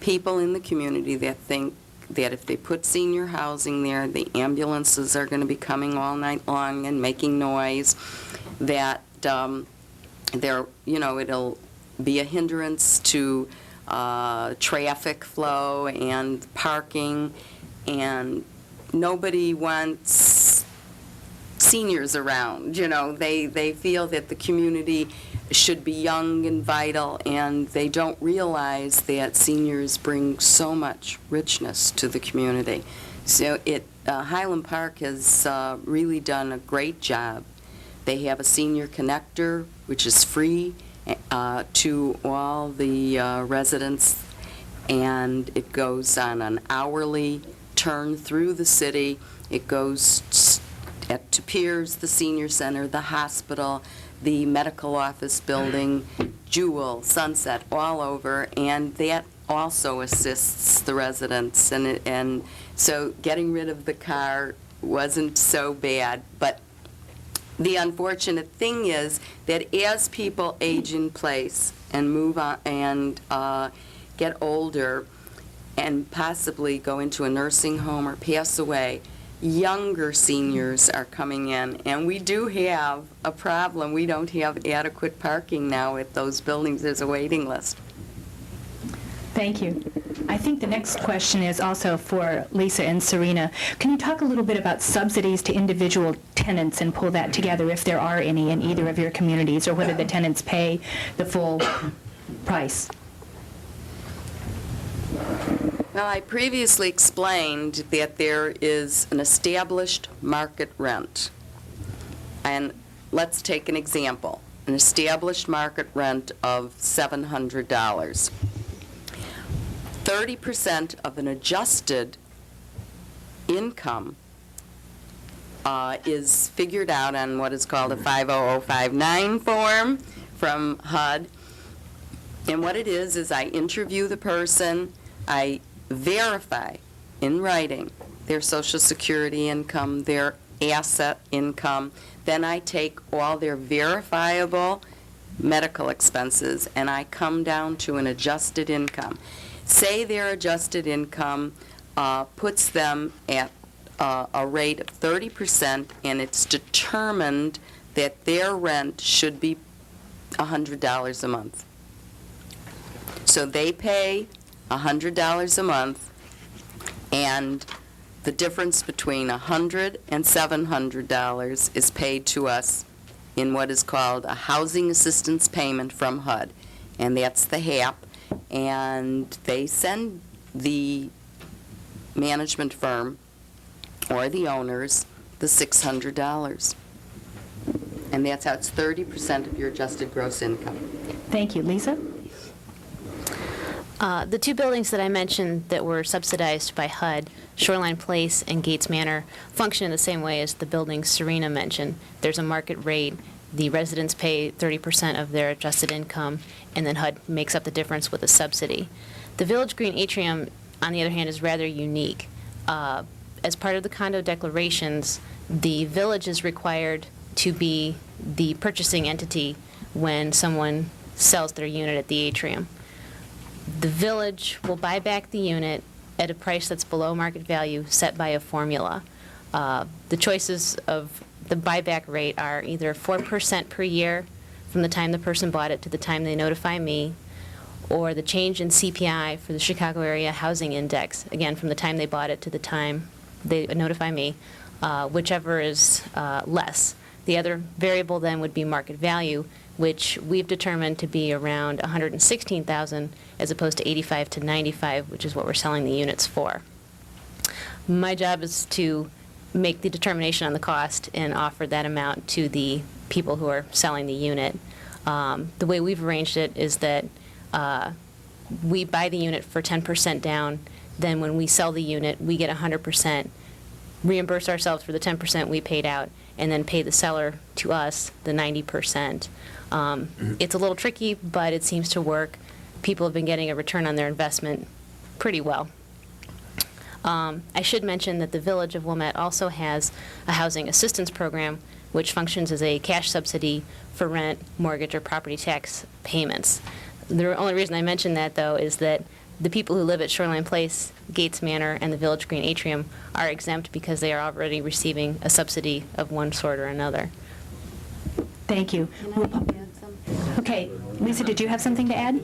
people in the community that think that if they put senior housing there, the ambulances are going to be coming all night long and making noise, that it'll be a hindrance to traffic flow and parking, and nobody wants seniors around. They feel that the community should be young and vital, and they don't realize that seniors bring so much richness to the community. So Highland Park has really done a great job. They have a senior connector, which is free to all the residents, and it goes on an hourly turn through the city. It goes to Piers, the senior center, the hospital, the medical office building, Jewel, Sunset, all over, and that also assists the residents. And so getting rid of the car wasn't so bad. But the unfortunate thing is that as people age in place and move on and get older and possibly go into a nursing home or pass away, younger seniors are coming in, and we do have a problem. We don't have adequate parking now at those buildings. There's a waiting list.
Thank you. I think the next question is also for Lisa and Serena. Can you talk a little bit about subsidies to individual tenants and pull that together, if there are any, in either of your communities, or whether the tenants pay the full price?
Well, I previously explained that there is an established market rent. And let's take an example. An established market rent of $700. 30% of an adjusted income is figured out on what is called a 50059 form from HUD. And what it is I interview the person, I verify in writing their Social Security income, their asset income, then I take all their verifiable medical expenses and I come down to an adjusted income. Say their adjusted income puts them at a rate of 30%, and it's determined that their rent should be $100 a month. So they pay $100 a month, and the difference between $100 and $700 is paid to us in what is called a housing assistance payment from HUD, and that's the HAP, and they send the management firm or the owners the $600. And that's how it's 30% of your adjusted gross income.
Thank you. Lisa?
The two buildings that I mentioned that were subsidized by HUD, Shoreline Place and Gates Manor, function in the same way as the buildings Serena mentioned. There's a market rate. The residents pay 30% of their adjusted income, and then HUD makes up the difference with a subsidy. The Village Green Atrium, on the other hand, is rather unique. As part of the condo declarations, the village is required to be the purchasing entity when someone sells their unit at the atrium. The village will buy back the unit at a price that's below market value set by a formula. The choices of the buyback rate are either 4% per year from the time the person bought it to the time they notify me, or the change in CPI for the Chicago Area Housing Index, again, from the time they bought it to the time they notify me, whichever is less. The other variable then would be market value, which we've determined to be around $116,000 as opposed to $85 to $95, which is what we're selling the units for. My job is to make the determination on the cost and offer that amount to the people who are selling the unit. The way we've arranged it is that we buy the unit for 10% down, then when we sell the unit, we get 100%, reimburse ourselves for the 10% we paid out, and then pay the seller to us the 90%. It's a little tricky, but it seems to work. People have been getting a return on their investment pretty well. I should mention that the Village of Wilmette also has a housing assistance program, which functions as a cash subsidy for rent, mortgage, or property tax payments. The only reason I mention that, though, is that the people who live at Shoreline Place, Gates Manor, and the Village Green Atrium are exempt because they are already receiving a subsidy of one sort or another.
Thank you. Okay, Lisa, did you have something to add?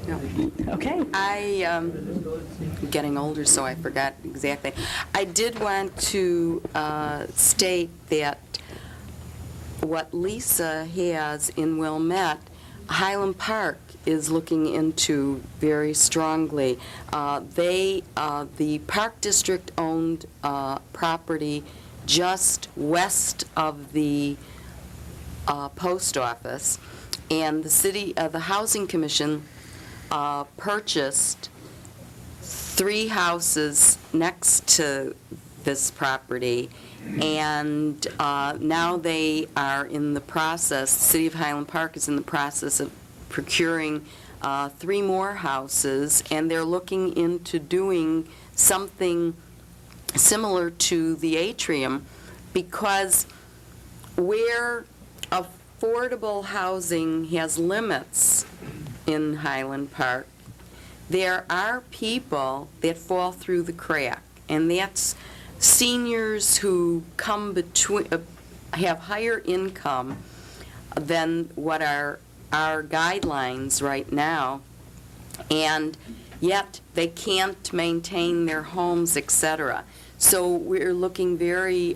No.
Okay.
I'm getting older, so I forgot exactly. I did want to state that what Lisa has in Wilmette, Highland Park is looking into very strongly. The Park District owned property just west of the post office, and the Housing Commission purchased 3 houses next to this property, and now they are in the process, the City of Highland Park is in the process of procuring 3 more houses, and they're looking into doing something similar to the atrium, because where affordable housing has limits in Highland Park, there are people that fall through the crack, and that's seniors who come between, have higher income than what are our guidelines right now, and yet they can't maintain their homes, etc. So we're looking very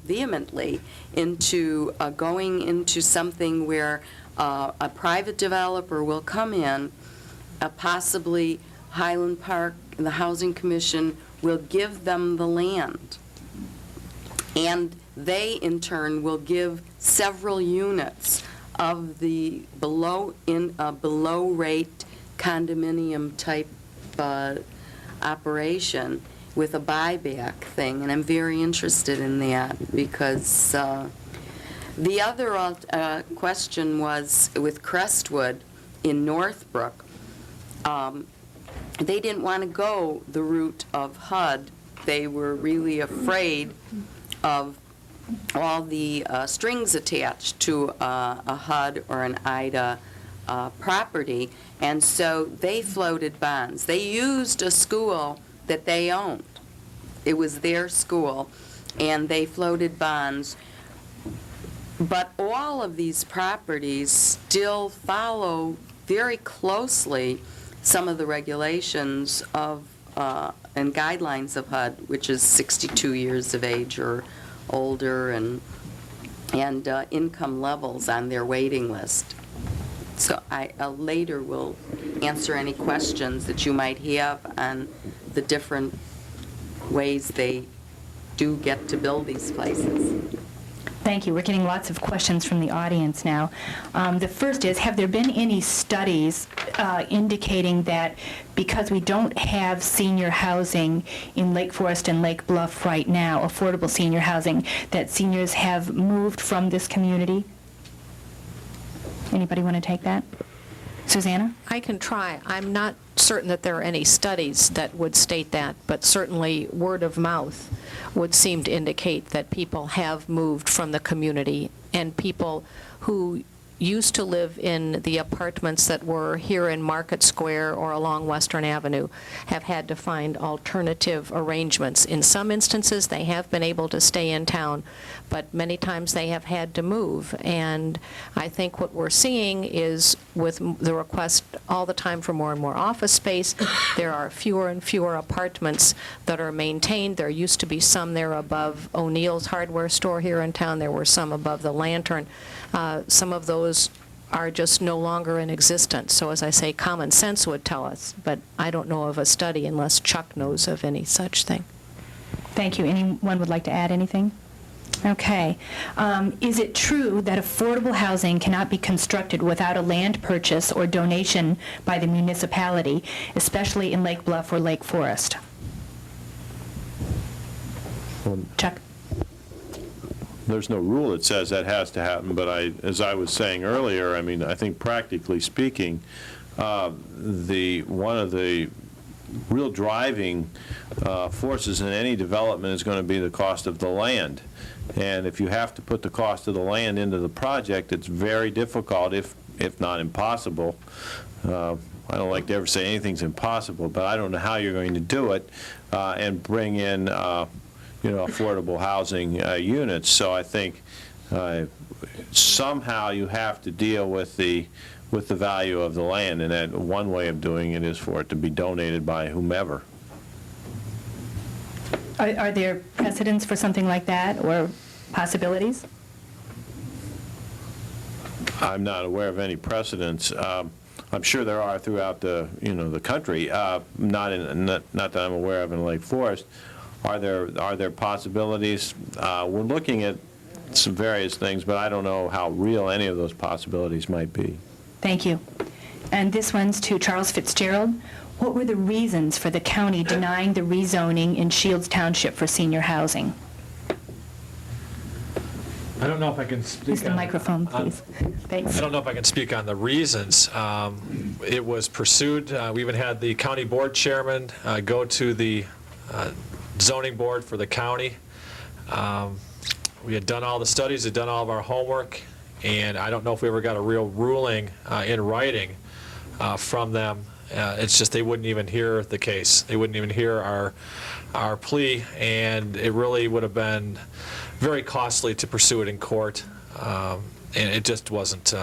vehemently into going into something where a private developer will come in, possibly Highland Park, and the Housing Commission will give them the land, and they in turn will give several units of the below rate condominium type operation with a buyback thing, and I'm very interested in that, because the other question was with Crestwood in Northbrook. They didn't want to go the route of HUD. They were really afraid of all the strings attached to a HUD or an IDA property, and so they floated bonds. They used a school that they owned. It was their school, and they floated bonds. But all of these properties still follow very closely some of the regulations of and guidelines of HUD, which is 62 years of age or older, and income levels on their waiting list. So I later will answer any questions that you might have on the different ways they do get to build these places.
Thank you. We're getting lots of questions from the audience now. The first is, have there been any studies indicating that because we don't have senior housing in Lake Forest and Lake Bluff right now, affordable senior housing, that seniors have moved from this community? Anybody want to take that? Susanna?
I can try. I'm not certain that there are any studies that would state that, but certainly word of mouth would seem to indicate that people have moved from the community, and people who used to live in the apartments that were here in Market Square or along Western Avenue have had to find alternative arrangements. In some instances, they have been able to stay in town, but many times they have had to move. And I think what we're seeing is, with the request all the time for more and more office space, there are fewer and fewer apartments that are maintained. There used to be some there above O'Neill's hardware store here in town. There were some above the Lantern. Some of those are just no longer in existence. So as I say, common sense would tell us, but I don't know of a study unless Chuck knows of any such thing.
Thank you. Anyone would like to add anything? Okay. Is it true that affordable housing cannot be constructed without a land purchase or donation by the municipality, especially in Lake Bluff or Lake Forest? Chuck?
There's no rule that says that has to happen, but as I was saying earlier, I mean, I think practically speaking, one of the real driving forces in any development is going to be the cost of the land. And if you have to put the cost of the land into the project, it's very difficult, if not impossible. I don't like to ever say anything's impossible, but I don't know how you're going to do it and bring in affordable housing units. So I think somehow you have to deal with the value of the land, and that one way of doing it is for it to be donated by whomever.
Are there precedents for something like that, or possibilities?
I'm not aware of any precedents. I'm sure there are throughout the country. Not that I'm aware of in Lake Forest. Are there possibilities? We're looking at some various things, but I don't know how real any of those possibilities might be.
Thank you. And this one's to Charles Fitzgerald. What were the reasons for the county denying the rezoning in Shields Township for senior housing?
I don't know if I can speak
Use the microphone, please. Thanks.
I don't know if I can speak on the reasons. It was pursued. We even had the county board chairman go to the zoning board for the county. We had done all the studies, had done all of our homework, and I don't know if we ever got a real ruling in writing from them. It's just they wouldn't even hear the case. They wouldn't even hear our plea, and it really would have been very costly to pursue it in court, and it just wasn't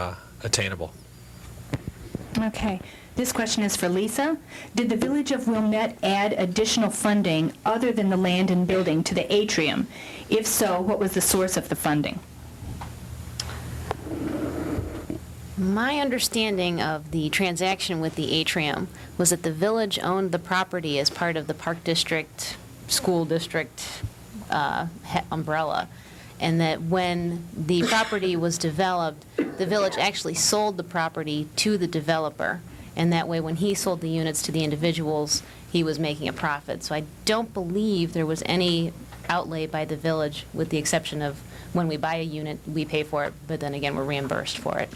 attainable.
Okay. This question is for Lisa. Did the Village of Wilmette add additional funding other than the land and building to the atrium? If so, what was the source of the funding?
My understanding of the transaction with the atrium was that the village owned the property as part of the Park District, School District umbrella, and that when the property was developed, the village actually sold the property to the developer. And that way, when he sold the units to the individuals, he was making a profit. So I don't believe there was any outlay by the village, with the exception of when we buy a unit, we pay for it, but then again, we're reimbursed for it.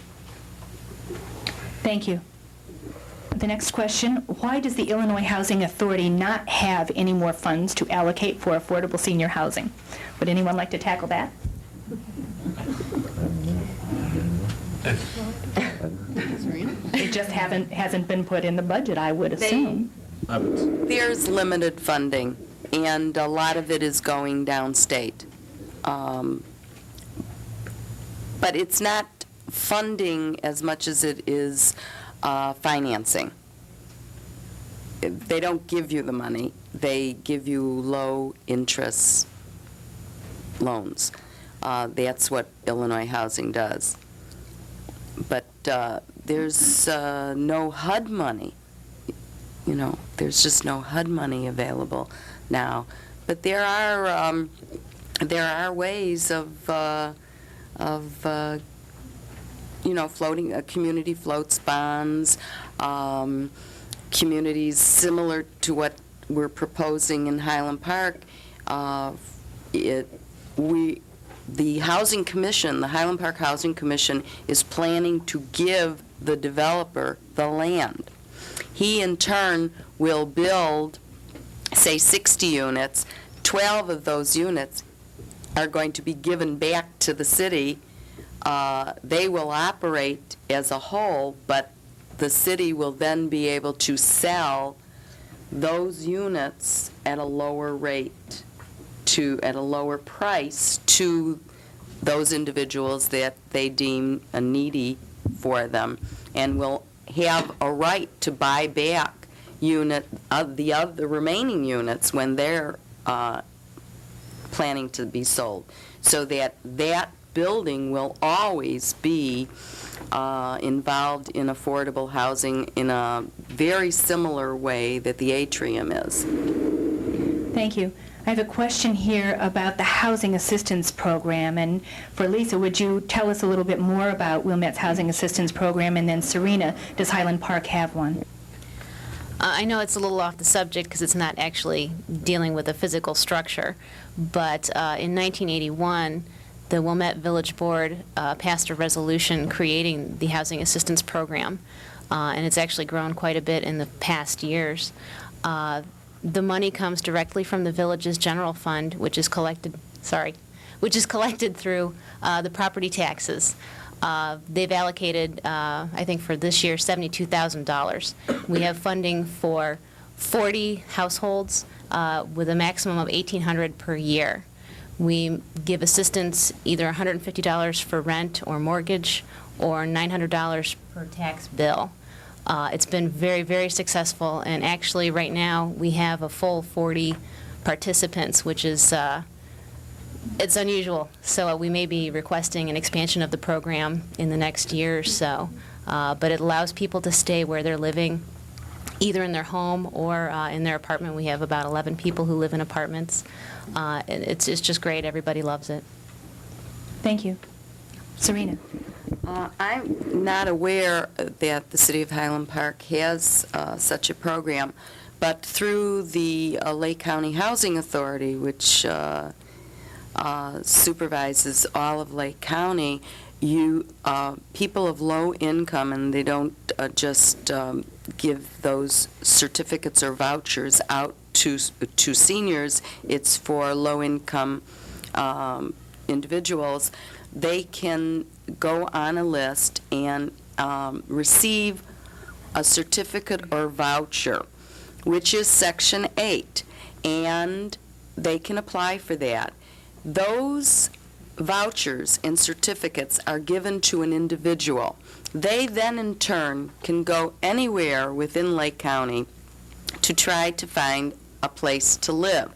Thank you. The next question, why does the Illinois Housing Authority not have any more funds to allocate for affordable senior housing? Would anyone like to tackle that? It just hasn't been put in the budget, I would assume.
There's limited funding, and a lot of it is going downstate. But it's not funding as much as it is financing. they don't give you the money. They give you low-interest loans. That's what Illinois Housing does. But there's no HUD money. You know, there's just no HUD money available now. But there are ways of you know, floating, community floats bonds, communities similar to what we're proposing in Highland Park. The Housing Commission, the Highland Park Housing Commission, is planning to give the developer the land. He, in turn, will build, say, 60 units. 12 of those units are going to be given back to the city. They will operate as a whole, but the city will then be able to sell those units at a lower rate, at a lower price to those individuals that they deem needy for them, and will have a right to buy back the remaining units when they're planning to be sold, so that building will always be involved in affordable housing in a very similar way that the atrium is.
Thank you. I have a question here about the Housing Assistance Program. And for Lisa, would you tell us a little bit more about Wilmette's Housing Assistance Program? And then Serena, does Highland Park have one?
I know it's a little off the subject because it's not actually dealing with a physical structure, but in 1981, the Wilmette Village Board passed a resolution creating the Housing Assistance Program, and it's actually grown quite a bit in the past years. The money comes directly from the village's general fund, which is collected through the property taxes. They've allocated, I think for this year, $72,000. We have funding for 40 households with a maximum of $1,800 per year. We give assistance either $150 for rent or mortgage or $900 per tax bill. It's been very, very successful, and actually right now we have a full 40 participants, which is it's unusual. So we may be requesting an expansion of the program in the next year or so, but it allows people to stay where they're living, either in their home or in their apartment. We have about 11 people who live in apartments. It's just great. Everybody loves it.
Thank you. Serena.
I'm not aware that the City of Highland Park has such a program, but through the Lake County Housing Authority, which supervises all of Lake County, people of low income, and they don't just give those certificates or vouchers out to seniors, it's for low-income individuals. They can go on a list and receive a certificate or voucher, which is Section 8, and they can apply for that. Those vouchers and certificates are given to an individual. They then, in turn, can go anywhere within Lake County to try to find a place to live.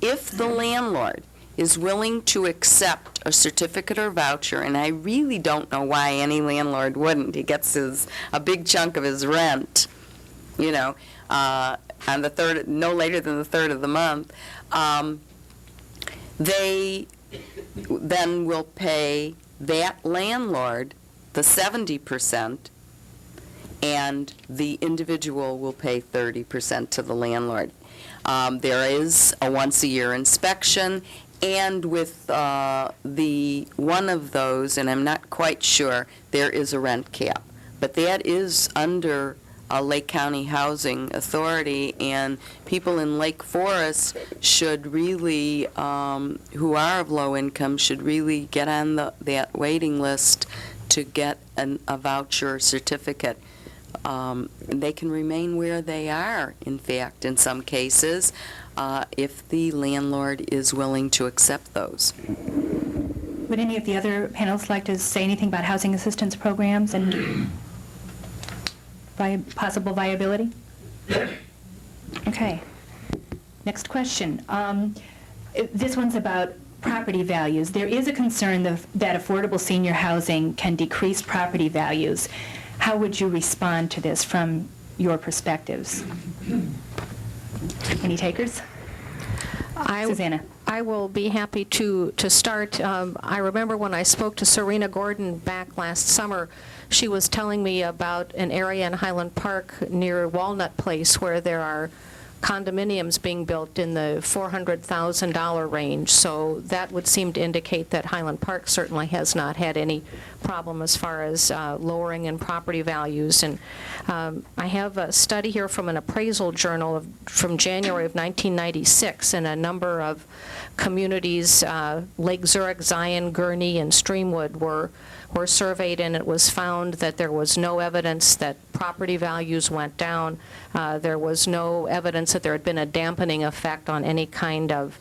If the landlord is willing to accept a certificate or voucher, and I really don't know why any landlord wouldn't. He gets a big chunk of his rent, you know, on the third, no later than the third of the month. They then will pay that landlord the 70%, and the individual will pay 30% to the landlord. There is a once-a-year inspection, and with the one of those, and I'm not quite sure, there is a rent cap. But that is under Lake County Housing Authority, and people in Lake Forest should really, who are of low income, should really get on that waiting list to get a voucher or certificate. They can remain where they are, in fact, in some cases, if the landlord is willing to accept those.
Would any of the other panelists like to say anything about housing assistance programs and possible viability? Okay. Next question. This one's about property values. There is a concern that affordable senior housing can decrease property values. How would you respond to this from your perspectives? Any takers? Susanna.
I will be happy to start. I remember when I spoke to Serena Gordon back last summer, she was telling me about an area in Highland Park near Walnut Place where there are condominiums being built in the $400,000 range. So that would seem to indicate that Highland Park certainly has not had any problem as far as lowering in property values. And I have a study here from an appraisal journal from January of 1996, and a number of communities, Lake Zurich, Zion, Gurney, and Streamwood were surveyed, and it was found that there was no evidence that property values went down. There was no evidence that there had been a dampening effect on any kind of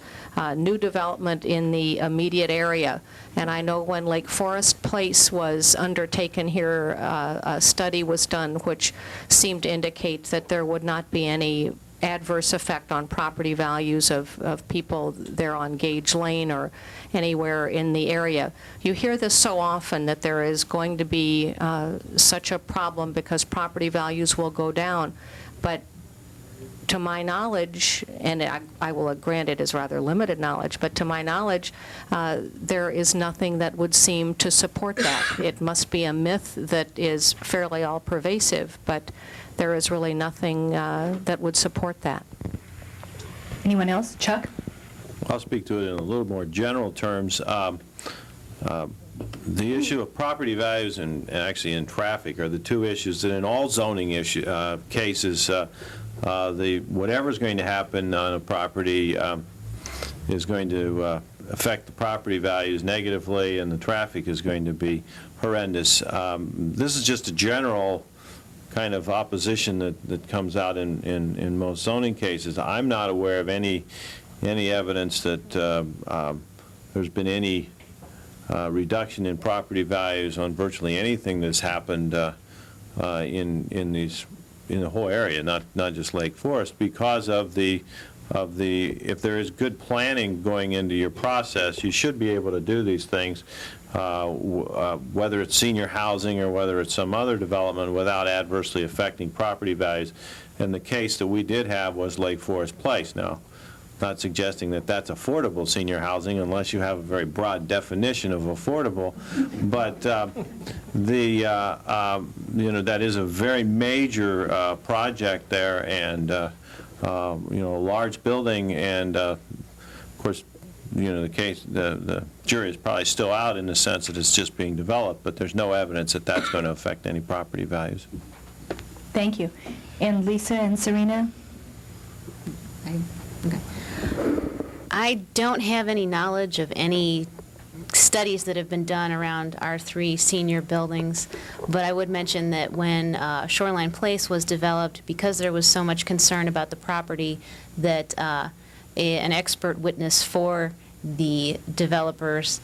new development in the immediate area. And I know when Lake Forest Place was undertaken here, a study was done which seemed to indicate that there would not be any adverse effect on property values of people there on Gage Lane or anywhere in the area. You hear this so often that there is going to be such a problem because property values will go down. But to my knowledge, and I will grant it is rather limited knowledge, but to my knowledge, there is nothing that would seem to support that. It must be a myth that is fairly all-pervasive, but there is really nothing that would support that.
Anyone else? Chuck?
I'll speak to it in a little more general terms. The issue of property values and actually in traffic are the two issues that in all zoning cases, whatever's going to happen on a property is going to affect the property values negatively, and the traffic is going to be horrendous. This is just a general kind of opposition that comes out in most zoning cases. I'm not aware of any evidence that there's been any reduction in property values on virtually anything that's happened in the whole area, not just Lake Forest, because of the if there is good planning going into your process, you should be able to do these things, whether it's senior housing or whether it's some other development, without adversely affecting property values. And the case that we did have was Lake Forest Place. Now, not suggesting that that's affordable senior housing unless you have a very broad definition of affordable, but that is a very major project there, and a large building, and of course, the jury is probably still out in the sense that it's just being developed, but there's no evidence that that's going to affect any property values.
Thank you. And Lisa and Serena?
Okay. I don't have any knowledge of any studies that have been done around our three senior buildings, but I would mention that when Shoreline Place was developed, because there was so much concern about the property, that an expert witness for the developers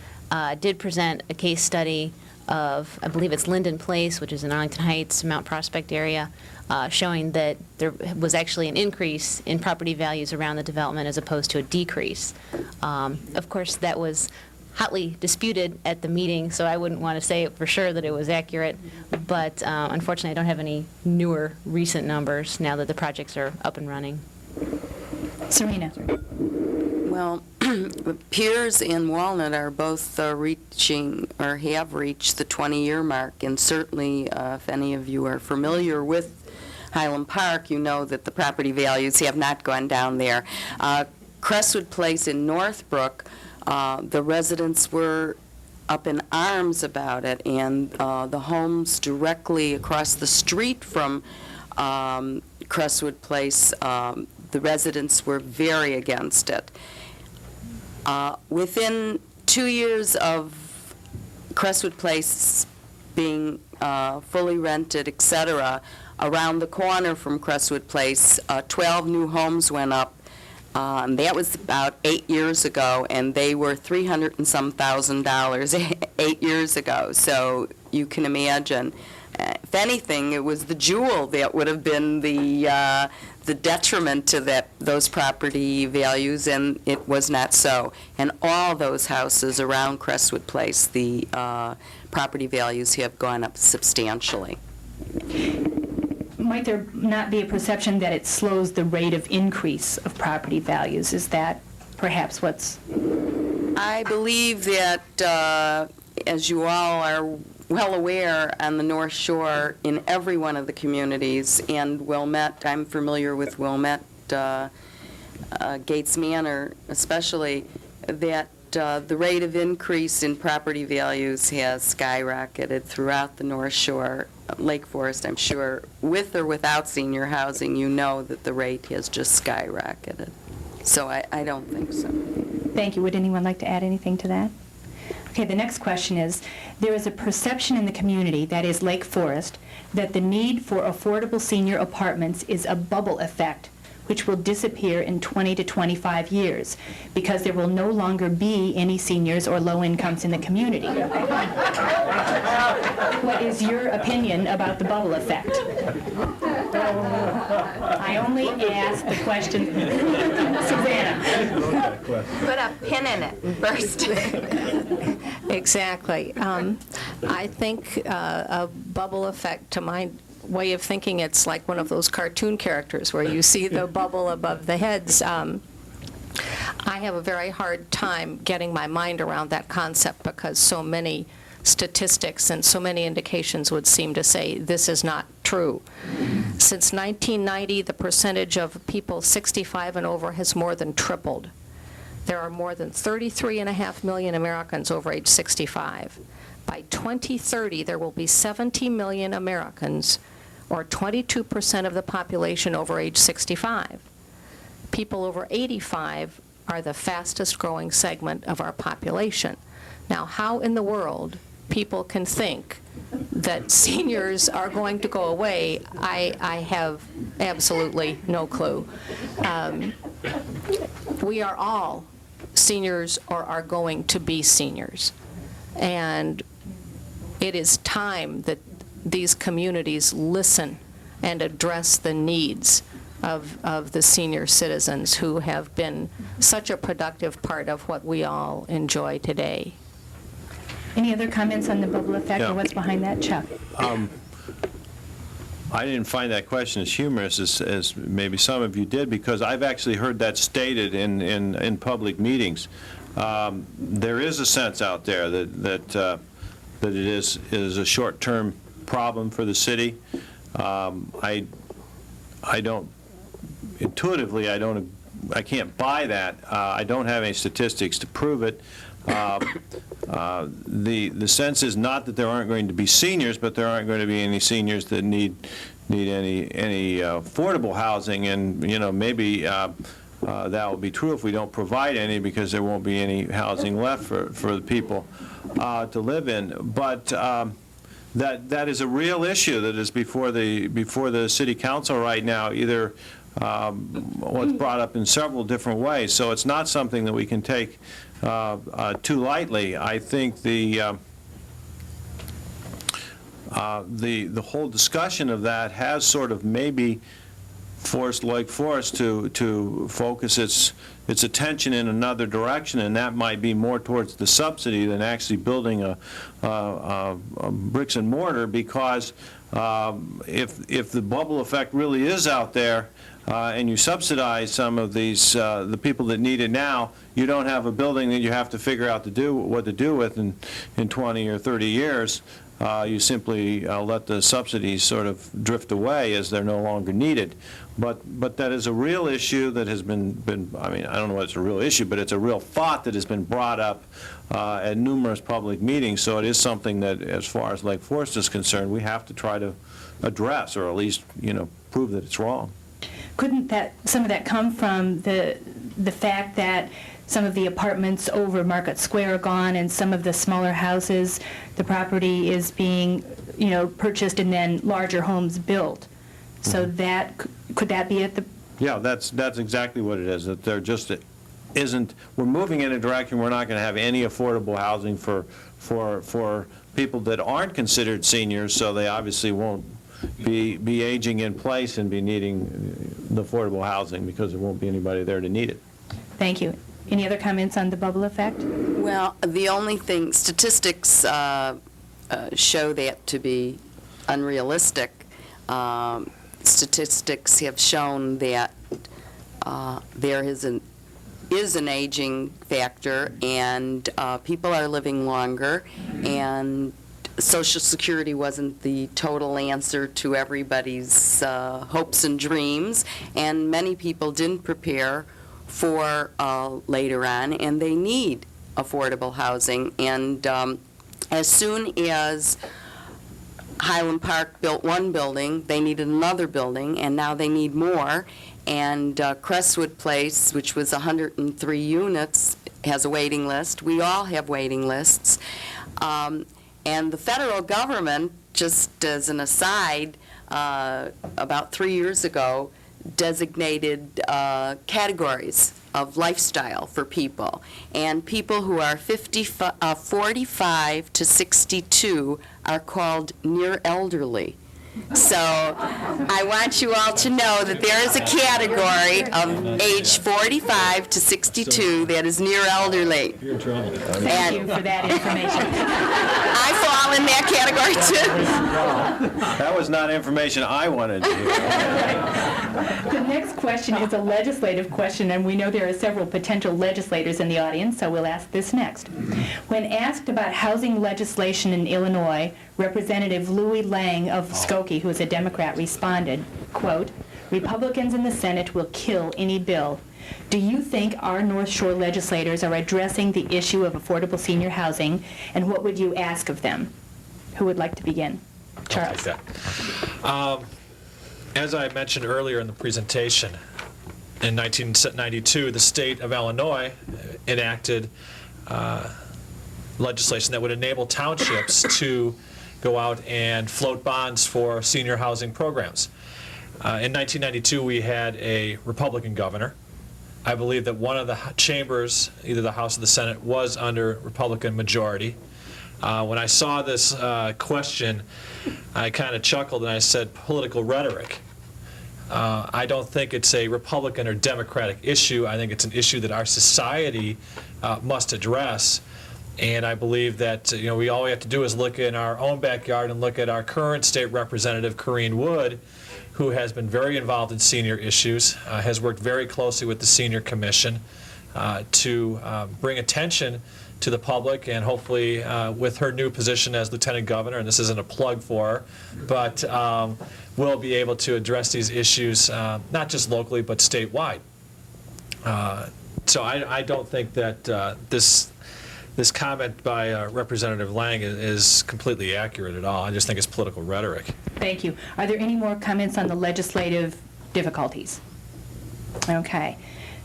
did present a case study of, I believe it's Linden Place, which is in Arlington Heights, Mount Prospect area, showing that there was actually an increase in property values around the development as opposed to a decrease. Of course, that was hotly disputed at the meeting, so I wouldn't want to say for sure that it was accurate, but unfortunately I don't have any newer recent numbers now that the projects are up and running.
Serena?
Well, Piers and Walnut are both reaching or have reached the 20-year mark, and certainly if any of you are familiar with Highland Park, you know that the property values have not gone down there. Crestwood Place in Northbrook, the residents were up in arms about it, and the homes directly across the street from Crestwood Place, the residents were very against it. Within 2 years of Crestwood Place being fully rented, etc., around the corner from Crestwood Place, 12 new homes went up. That was about 8 years ago, and they were $300,000 and some 8 years ago. So you can imagine if anything, it was the jewel that would have been the detriment to those property values, and it was not so. And all those houses around Crestwood Place, the property values have gone up substantially.
Might there not be a perception that it slows the rate of increase of property values? Is that perhaps what's...
I believe that, as you all are well aware, on the North Shore, in every one of the communities, and Wilmette, I'm familiar with Wilmette, Gates Manor especially, that the rate of increase in property values has skyrocketed throughout the North Shore. Lake Forest, I'm sure, with or without senior housing, you know that the rate has just skyrocketed. So I don't think so.
Thank you. Would anyone like to add anything to that? Okay, the next question is, there is a perception in the community, that is Lake Forest, that the need for affordable senior apartments is a bubble effect, which will disappear in 20 to 25 years, because there will no longer be any seniors or low incomes in the community. What is your opinion about the bubble effect? I only asked the question. Savannah.
Put a pin in it and burst it.
Exactly. I think a bubble effect, to my way of thinking, it's like one of those cartoon characters where you see the bubble above the heads. I have a very hard time getting my mind around that concept because so many statistics and so many indications would seem to say this is not true. Since 1990, the percentage of people 65 and over has more than tripled. There are more than 33.5 million Americans over age 65. By 2030, there will be 70 million Americans, or 22% of the population over age 65. People over 85 are the fastest growing segment of our population. Now, how in the world people can think that seniors are going to go away, I have absolutely no clue. We are all seniors or are going to be seniors. And it is time that these communities listen and address the needs of the senior citizens who have been such a productive part of what we all enjoy today.
Any other comments on the bubble effect
Yeah.
or what's behind that, Chuck?
I didn't find that question as humorous as maybe some of you did, because I've actually heard that stated in public meetings. There is a sense out there that it is a short-term problem for the city. I don't intuitively, I can't buy that. I don't have any statistics to prove it. The sense is not that there aren't going to be seniors, but there aren't going to be any seniors that need any affordable housing, and maybe that will be true if we don't provide any, because there won't be any housing left for the people to live in. But that is a real issue that is before the city council right now, either what's brought up in several different ways. So it's not something that we can take too lightly. I think the whole discussion of that has sort of maybe forced Lake Forest to focus its attention in another direction, and that might be more towards the subsidy than actually building a bricks and mortar, because if the bubble effect really is out there, and you subsidize some of these, the people that need it now, you don't have a building that you have to figure out what to do with in 20 or 30 years. You simply let the subsidies sort of drift away as they're no longer needed. But that is a real issue that has been, I mean, I don't know whether it's a real issue, but it's a real thought that has been brought up at numerous public meetings. So it is something that, as far as Lake Forest is concerned, we have to try to address, or at least, prove that it's wrong.
Couldn't some of that come from the fact that some of the apartments over Market Square are gone, and some of the smaller houses, the property is being, purchased and then larger homes built? So that, could that be at the...
Yeah, that's exactly what it is, that there just isn't, we're moving in a direction we're not going to have any affordable housing for people that aren't considered seniors, so they obviously won't be aging in place and be needing the affordable housing because there won't be anybody there to need it.
Thank you. Any other comments on the bubble effect?
Well, the only thing, statistics show that to be unrealistic. Statistics have shown that there is an aging factor, and people are living longer, and Social Security wasn't the total answer to everybody's hopes and dreams, and many people didn't prepare for later on, and they need affordable housing. And as soon as Highland Park built one building, they needed another building, and now they need more. And Crestwood Place, which was 103 units, has a waiting list. We all have waiting lists. And the federal government, just as an aside, about 3 years ago, designated categories of lifestyle for people. And people who are 45 to 62 are called near elderly. So I want you all to know that there is a category of age 45 to 62 that is near elderly.
Thank you for that information.
I fall in that category too.
That was not information I wanted to hear.
The next question is a legislative question, and we know there are several potential legislators in the audience, so we'll ask this next. When asked about housing legislation in Illinois, Representative Louis Lang of Skokie, who is a Democrat, responded, quote, "Republicans in the Senate will kill any bill. Do you think our North Shore legislators are addressing the issue of affordable senior housing, and what would you ask of them?" Who would like to begin? Charles.
I'll take that. As I mentioned earlier in the presentation, in 1992, the state of Illinois enacted legislation that would enable townships to go out and float bonds for senior housing programs. In 1992, we had a Republican governor. I believe that one of the chambers, either the House or the Senate, was under Republican majority. When I saw this question, I kind of chuckled and I said, political rhetoric. I don't think it's a Republican or Democratic issue. I think it's an issue that our society must address. And I believe that we all we have to do is look in our own backyard and look at our current state representative, Corrine Wood, who has been very involved in senior issues, has worked very closely with the Senior Commission to bring attention to the public, and hopefully with her new position as Lieutenant Governor, and this isn't a plug for her, but we'll be able to address these issues not just locally but statewide. So I don't think that this comment by Representative Lang is completely accurate at all. I just think it's political rhetoric.
Thank you. Are there any more comments on the legislative difficulties? Okay.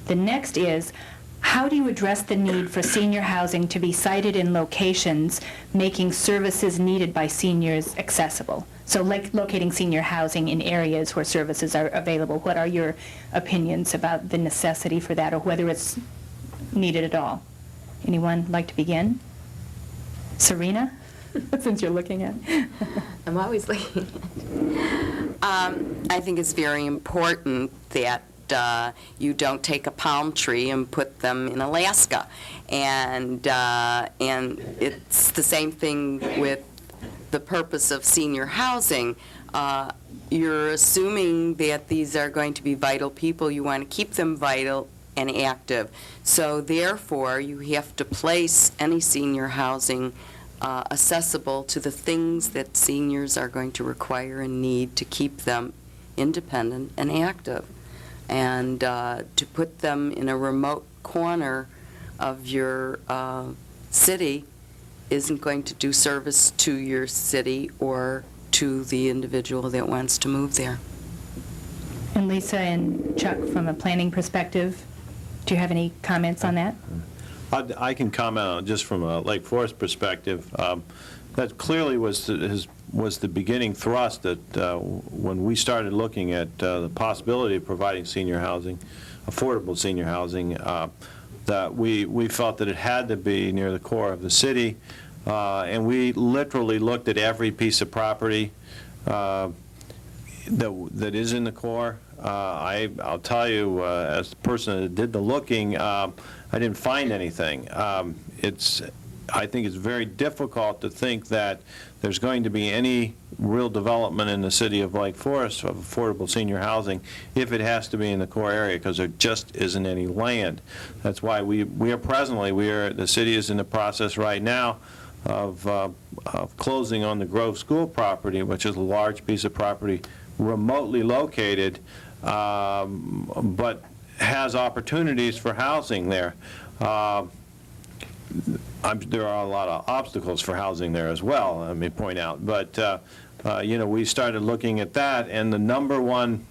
The next is, how do you address the need for senior housing to be sited in locations making services needed by seniors accessible? So like locating senior housing in areas where services are available. What are your opinions about the necessity for that, or whether it's needed at all? Anyone like to begin? Serena, since you're looking at.
I'm always looking. I think it's very important that you don't take a palm tree and put them in Alaska, and it's the same thing with the purpose of senior housing. You're assuming that these are going to be vital people. You want to keep them vital and active. So therefore, you have to place any senior housing accessible to the things that seniors are going to require and need to keep them independent and active. And to put them in a remote corner of your city isn't going to do service to your city or to the individual that wants to move there.
And Lisa and Chuck, from a planning perspective, do you have any comments on that?
I can comment on it just from a Lake Forest perspective. That clearly was the beginning thrust that when we started looking at the possibility of providing senior housing, affordable senior housing, that we felt that it had to be near the core of the city, and we literally looked at every piece of property that is in the core. I'll tell you, as the person that did the looking, I didn't find anything. I think it's very difficult to think that there's going to be any real development in the city of Lake Forest of affordable senior housing if it has to be in the core area, because there just isn't any land. That's why the city is in the process right now of closing on the Grove School property, which is a large piece of property remotely located, but has opportunities for housing there. There are a lot of obstacles for housing there as well, let me point out. But, we started looking at that, and the number one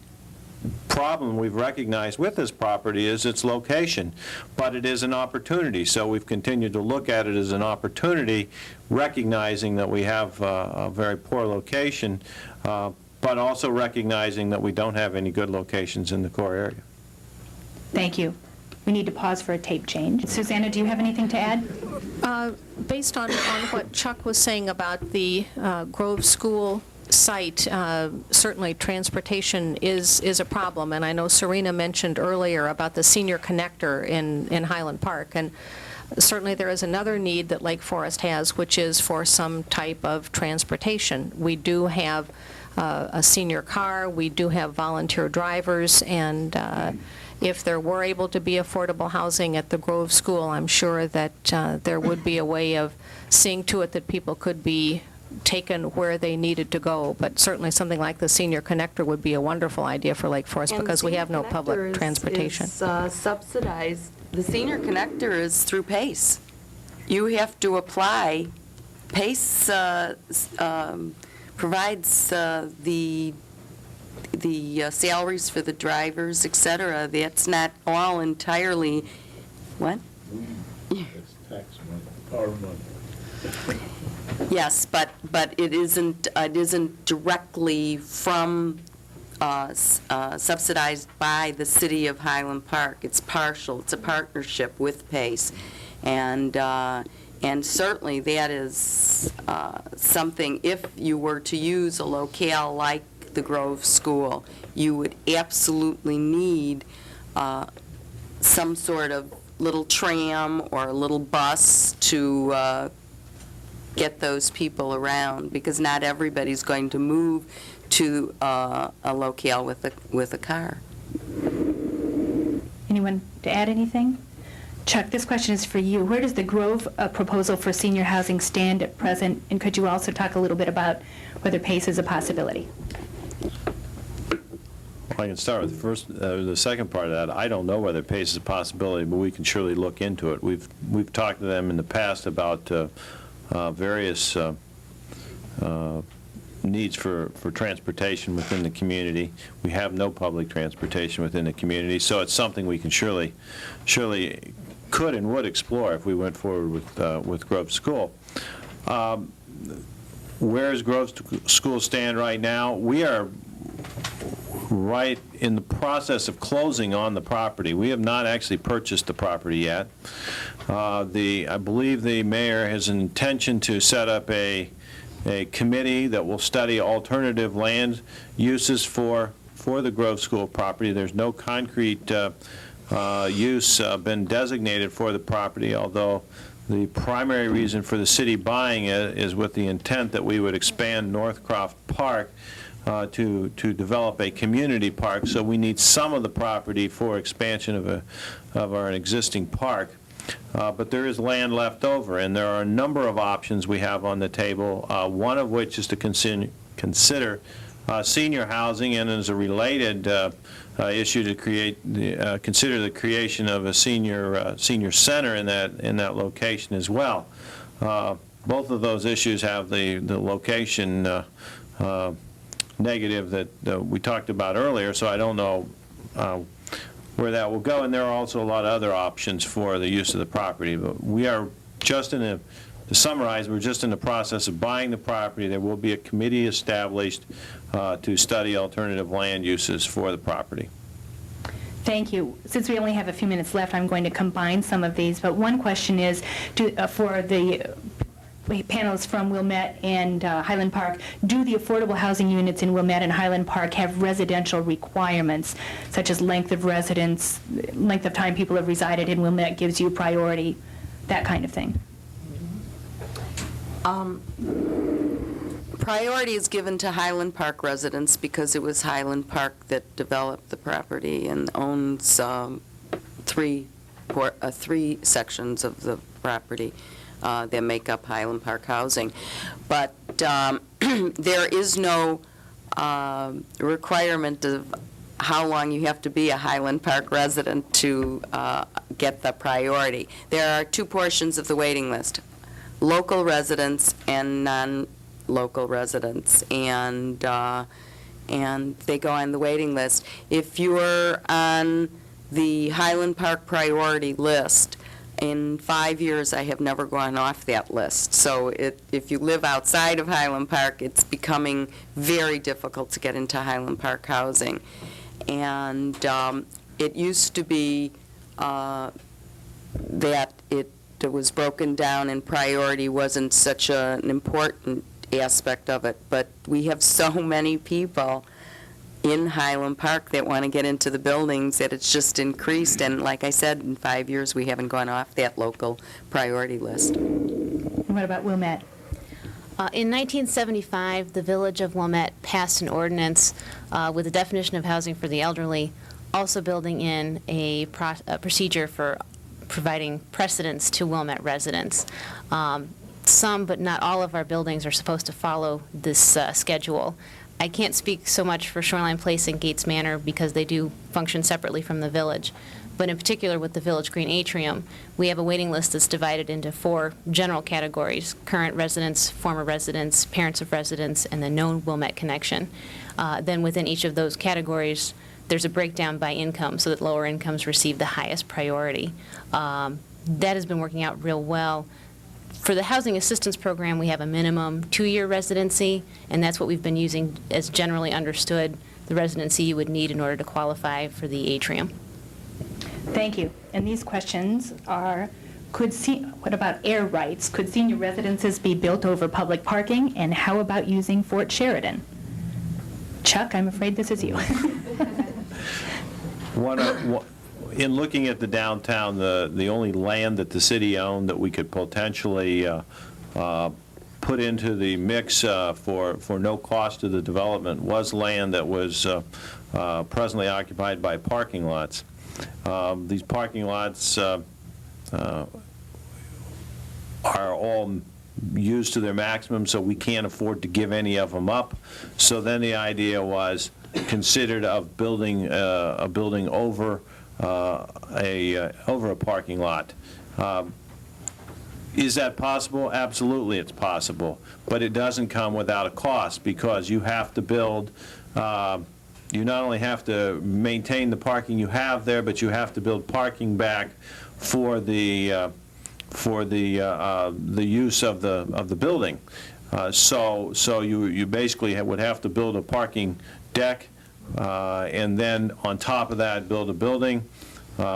problem we've recognized with this property is its location. But it is an opportunity, so we've continued to look at it as an opportunity, recognizing that we have a very poor location, but also recognizing that we don't have any good locations in the core area.
Thank you. We need to pause for a tape change. Susanna, do you have anything to add?
Based on what Chuck was saying about the Grove School site, certainly transportation is a problem, and I know Serena mentioned earlier about the senior connector in Highland Park, and certainly there is another need that Lake Forest has, which is for some type of transportation. We do have a senior car, we do have volunteer drivers, and if there were able to be affordable housing at the Grove School, I'm sure that there would be a way of seeing to it that people could be taken where they needed to go. But certainly something like the senior connector would be a wonderful idea for Lake Forest, because we have no public transportation.
Is subsidized. The senior connector is through PACE. You have to apply. PACE provides the salaries for the drivers, et cetera. That's not all entirely, what?
It's tax money, our money.
Yes, but it isn't directly from subsidized by the city of Highland Park. It's partial. It's a partnership with PACE, and certainly that is something. If you were to use a locale like the Grove School, you would absolutely need some sort of little tram or a little bus to get those people around, because not everybody's going to move to a locale with a car.
Anyone to add anything? Chuck, this question is for you. Where does the Grove proposal for senior housing stand at present? And could you also talk a little bit about whether PACE is a possibility?
I can start with the second part of that. I don't know whether PACE is a possibility, but we can surely look into it. We've talked to them in the past about various needs for transportation within the community. We have no public transportation within the community, so it's something we can surely could and would explore if we went forward with Grove School. Where does Grove School stand right now? We are right in the process of closing on the property. We have not actually purchased the property yet. I believe the mayor has an intention to set up a committee that will study alternative land uses for the Grove School property. There's no concrete use been designated for the property, although the primary reason for the city buying it is with the intent that we would expand Northcroft Park to develop a community park. So we need some of the property for expansion of our existing park. But there is land left over, and there are a number of options we have on the table, one of which is to consider senior housing, and as a related issue to consider the creation of a senior center in that location as well. Both of those issues have the location negative that we talked about earlier, so I don't know where that will go, and there are also a lot of other options for the use of the property. But we are just to summarize, we're just in the process of buying the property. There will be a committee established to study alternative land uses for the property.
Thank you. Since we only have a few minutes left, I'm going to combine some of these, but one question is, for the panelists from Wilmette and Highland Park, do the affordable housing units in Wilmette and Highland Park have residential requirements, such as length of residence, length of time people have resided in Wilmette gives you priority, that kind of thing?
Priority is given to Highland Park residents because it was Highland Park that developed the property and owns three sections of the property that make up Highland Park housing. But there is no requirement of how long you have to be a Highland Park resident to get the priority. There are two portions of the waiting list: local residents and non-local residents, and they go on the waiting list. If you're on the Highland Park priority list, in 5 years I have never gone off that list. So if you live outside of Highland Park, it's becoming very difficult to get into Highland Park housing. And it used to be that it was broken down and priority wasn't such an important aspect of it, but we have so many people in Highland Park that want to get into the buildings that it's just increased, and like I said, in 5 years we haven't gone off that local priority list.
And what about Wilmette?
In 1975, the Village of Wilmette passed an ordinance with a definition of housing for the elderly, also building in a procedure for providing precedence to Wilmette residents. Some, but not all of our buildings are supposed to follow this schedule. I can't speak so much for Shoreline Place and Gates Manor because they do function separately from the village. But in particular with the Village Green Atrium, we have a waiting list that's divided into 4 general categories: current residents, former residents, parents of residents, and the known Wilmette connection. Then within each of those categories, there's a breakdown by income so that lower incomes receive the highest priority. That has been working out real well. For the housing assistance program, we have a minimum 2-year residency, and that's what we've been using as generally understood the residency you would need in order to qualify for the atrium.
Thank you. And these questions are, what about air rights? Could senior residences be built over public parking? And how about using Fort Sheridan? Chuck, I'm afraid this is you.
In looking at the downtown, the only land that the city owned that we could potentially put into the mix for no cost to the development was land that was presently occupied by parking lots. These parking lots are all used to their maximum, so we can't afford to give any of them up. So then the idea was considered of building a building over a parking lot. Is that possible? Absolutely, it's possible, but it doesn't come without a cost because you have to build. You not only have to maintain the parking you have there, but you have to build parking back for the use of the building. So you basically would have to build a parking deck, and then on top of that build a building.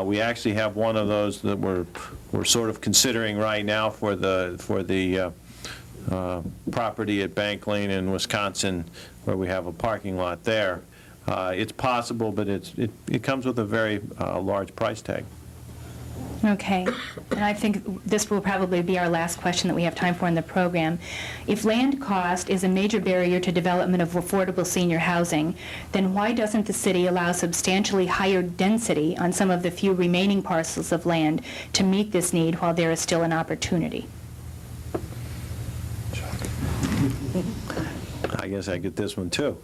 We actually have one of those that we're sort of considering right now for the property at Bank Lane in Wisconsin, where we have a parking lot there. It's possible, but it comes with a very large price tag.
Okay, and I think this will probably be our last question that we have time for in the program. If land cost is a major barrier to development of affordable senior housing, then why doesn't the city allow substantially higher density on some of the few remaining parcels of land to meet this need while there is still an opportunity?
I guess I get this one too.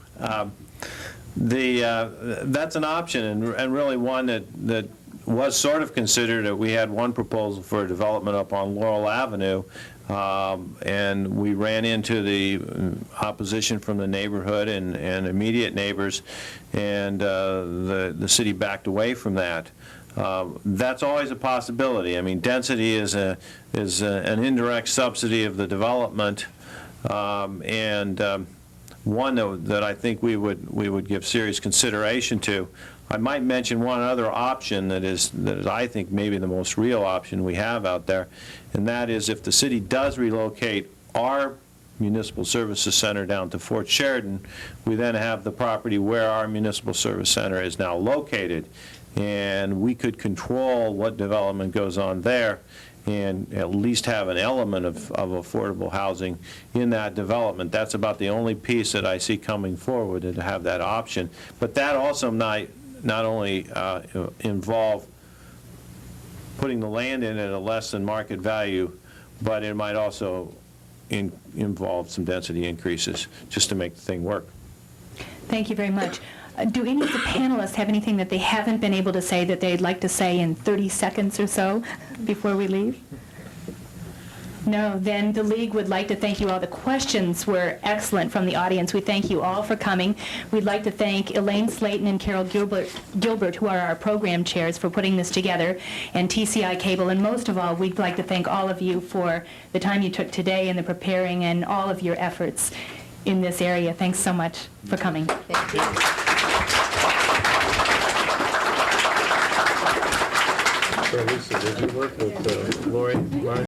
That's an option, and really one that was sort of considered. We had one proposal for a development up on Laurel Avenue, and we ran into the opposition from the neighborhood and immediate neighbors, and the city backed away from that. That's always a possibility. I mean, density is an indirect subsidy of the development, and one that I think we would give serious consideration to. I might mention one other option that is, I think, maybe the most real option we have out there, and that is if the city does relocate our Municipal Services Center down to Fort Sheridan, we then have the property where our Municipal Service Center is now located, and we could control what development goes on there and at least have an element of affordable housing in that development. That's about the only piece that I see coming forward, to have that option. But that also not only involve putting the land in at a less than market value, but it might also involve some density increases just to make the thing work.
Thank you very much. Do any of the panelists have anything that they haven't been able to say that they'd like to say in 30 seconds or so before we leave? No, then the League would like to thank you all. The questions were excellent from the audience. We thank you all for coming. We'd like to thank Elaine Slayton and Carol Gilbert, who are our program chairs, for putting this together, and TCI Cable. And most of all, we'd like to thank all of you for the time you took today and the preparing and all of your efforts in this area. Thanks so much for coming.
Thank you.
So Lisa, did you work with Lori?